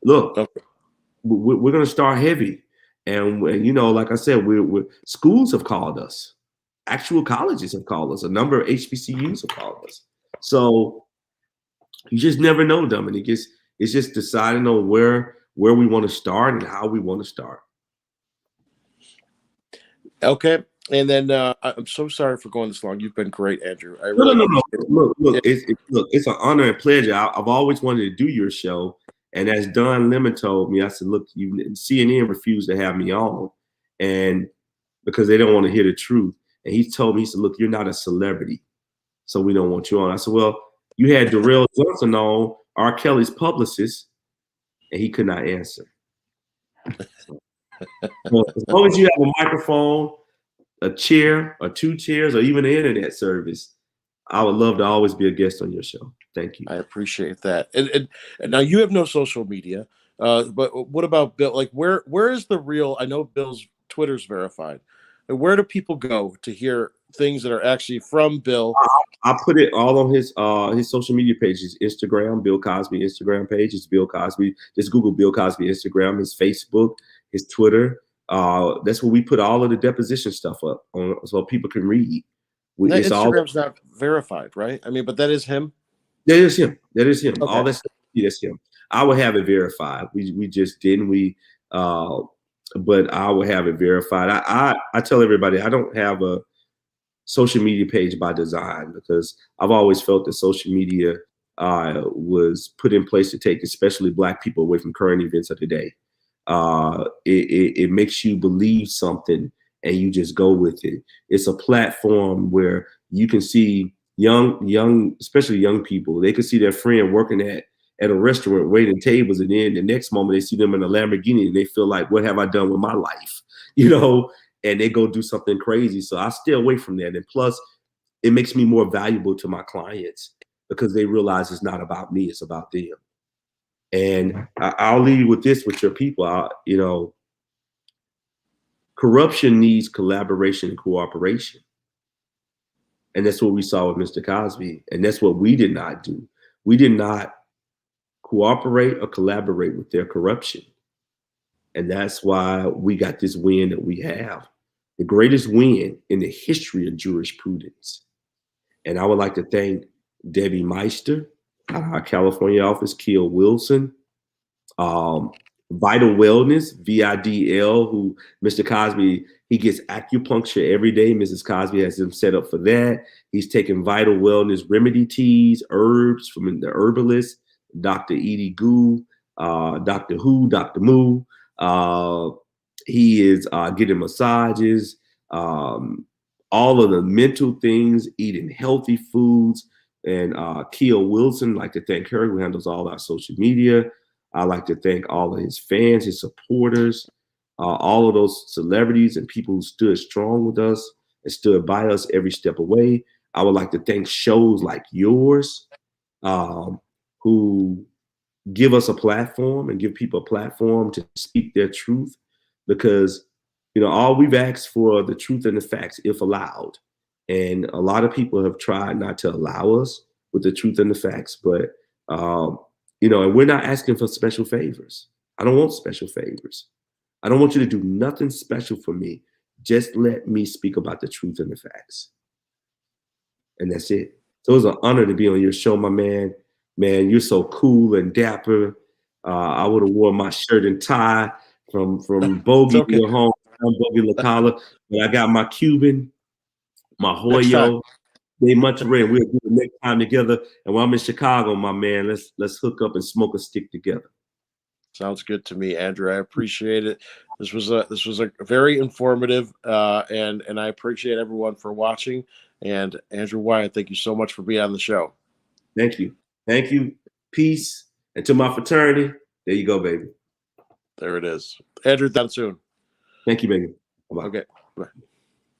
Look, okay. We're going to start heavy. And like I said, schools have called us. Actual colleges have called us. A number of HBCUs have called us. So you just never know, Dominic. It's just deciding on where we want to start and how we want to start. Okay. And then I'm so sorry for going this long. You've been great, Andrew. No. Look, it's an honor and pleasure. I've always wanted to do your show. And as Don Lemon told me, I said, look, CNN refused to have me on, and because they don't want to hear the truth. And he told me, he said, look, you're not a celebrity, so we don't want you on. I said, well, you had Darrell Johnson on, R. Kelly's publicist, and he could not answer. So as long as you have a microphone, a chair, or two chairs, or even an internet service, I would love to always be a guest on your show. Thank you. I appreciate that. And now you have no social media, but what about Bill? Like, where is the real? I know Bill's Twitter's verified. Where do people go to hear things that are actually from Bill. I put it all on his social media page, his Instagram, Bill Cosby Instagram page. It's Bill Cosby. Just Google Bill Cosby Instagram, his Facebook, his Twitter. That's where we put all of the deposition stuff up on, so people can read. It's Instagram's not verified, right? I mean, but that is him. That is him. That is him. Okay. All that stuff, that's him. I would have it verified. We just didn't. But I would have it verified. I tell everybody I don't have a social media page by design, because I've always felt that social media was put in place to take especially Black people away from current events of the day. It makes you believe something and you just go with it. It's a platform where you can see young, especially young people, they can see their friend working at a restaurant waiting tables, and then the next moment they see them in a Lamborghini and they feel like, what have I done with my life? You know, and they go do something crazy. So I stay away from that. And plus, it makes me more valuable to my clients because they realize it's not about me, it's about them. And I'll leave you with this, with your people. You know, corruption needs collaboration and cooperation. And that's what we saw with Mr. Cosby. And that's what we did not do. We did not cooperate or collaborate with their corruption. And that's why we got this win that we have, the greatest win in the history of jurisprudence. And I would like to thank Debbie Meister, our California office, Keel Wilson, Vital Wellness, VIDL, who Mr. Cosby, he gets acupuncture every day. Mrs. Cosby has him set up for that. He's taking Vital Wellness remedy teas, herbs from the herbalist, Dr. Edie Goo, Dr. Who, Dr. Moo. He is getting massages, all of the mental things, eating healthy foods. And Keel Wilson, I'd like to thank her, who handles all our social media. I'd like to thank all of his fans, his supporters, all of those celebrities and people who stood strong with us and stood by us every step of the way. I would like to thank shows like yours, who give us a platform and give people a platform to speak their truth, because, you know, all we've asked for the truth and the facts, if allowed. And a lot of people have tried not to allow us with the truth and the facts, but, you know, and we're not asking for special favors. I don't want special favors. I don't want you to do nothing special for me. Just let me speak about the truth and the facts. And that's it. So it was an honor to be on your show, my man. Man, you're so cool and dapper. I would have worn my shirt and tie from Bogey to your home, Bogey La Cala. But I got my Cuban, my Hoyo. They much ready. We'll do the next time together. And when I'm in Chicago, my man, let's hook up and smoke a stick together. Sounds good to me, Andrew. I appreciate it. This was a very informative, and I appreciate everyone for watching. And Andrew Wyatt, thank you so much for being on the show. Thank you. Thank you. Peace. And to my fraternity, there you go, baby. There it is. Andrew, down soon. Thank you, baby. Bye-bye. Okay. Bye.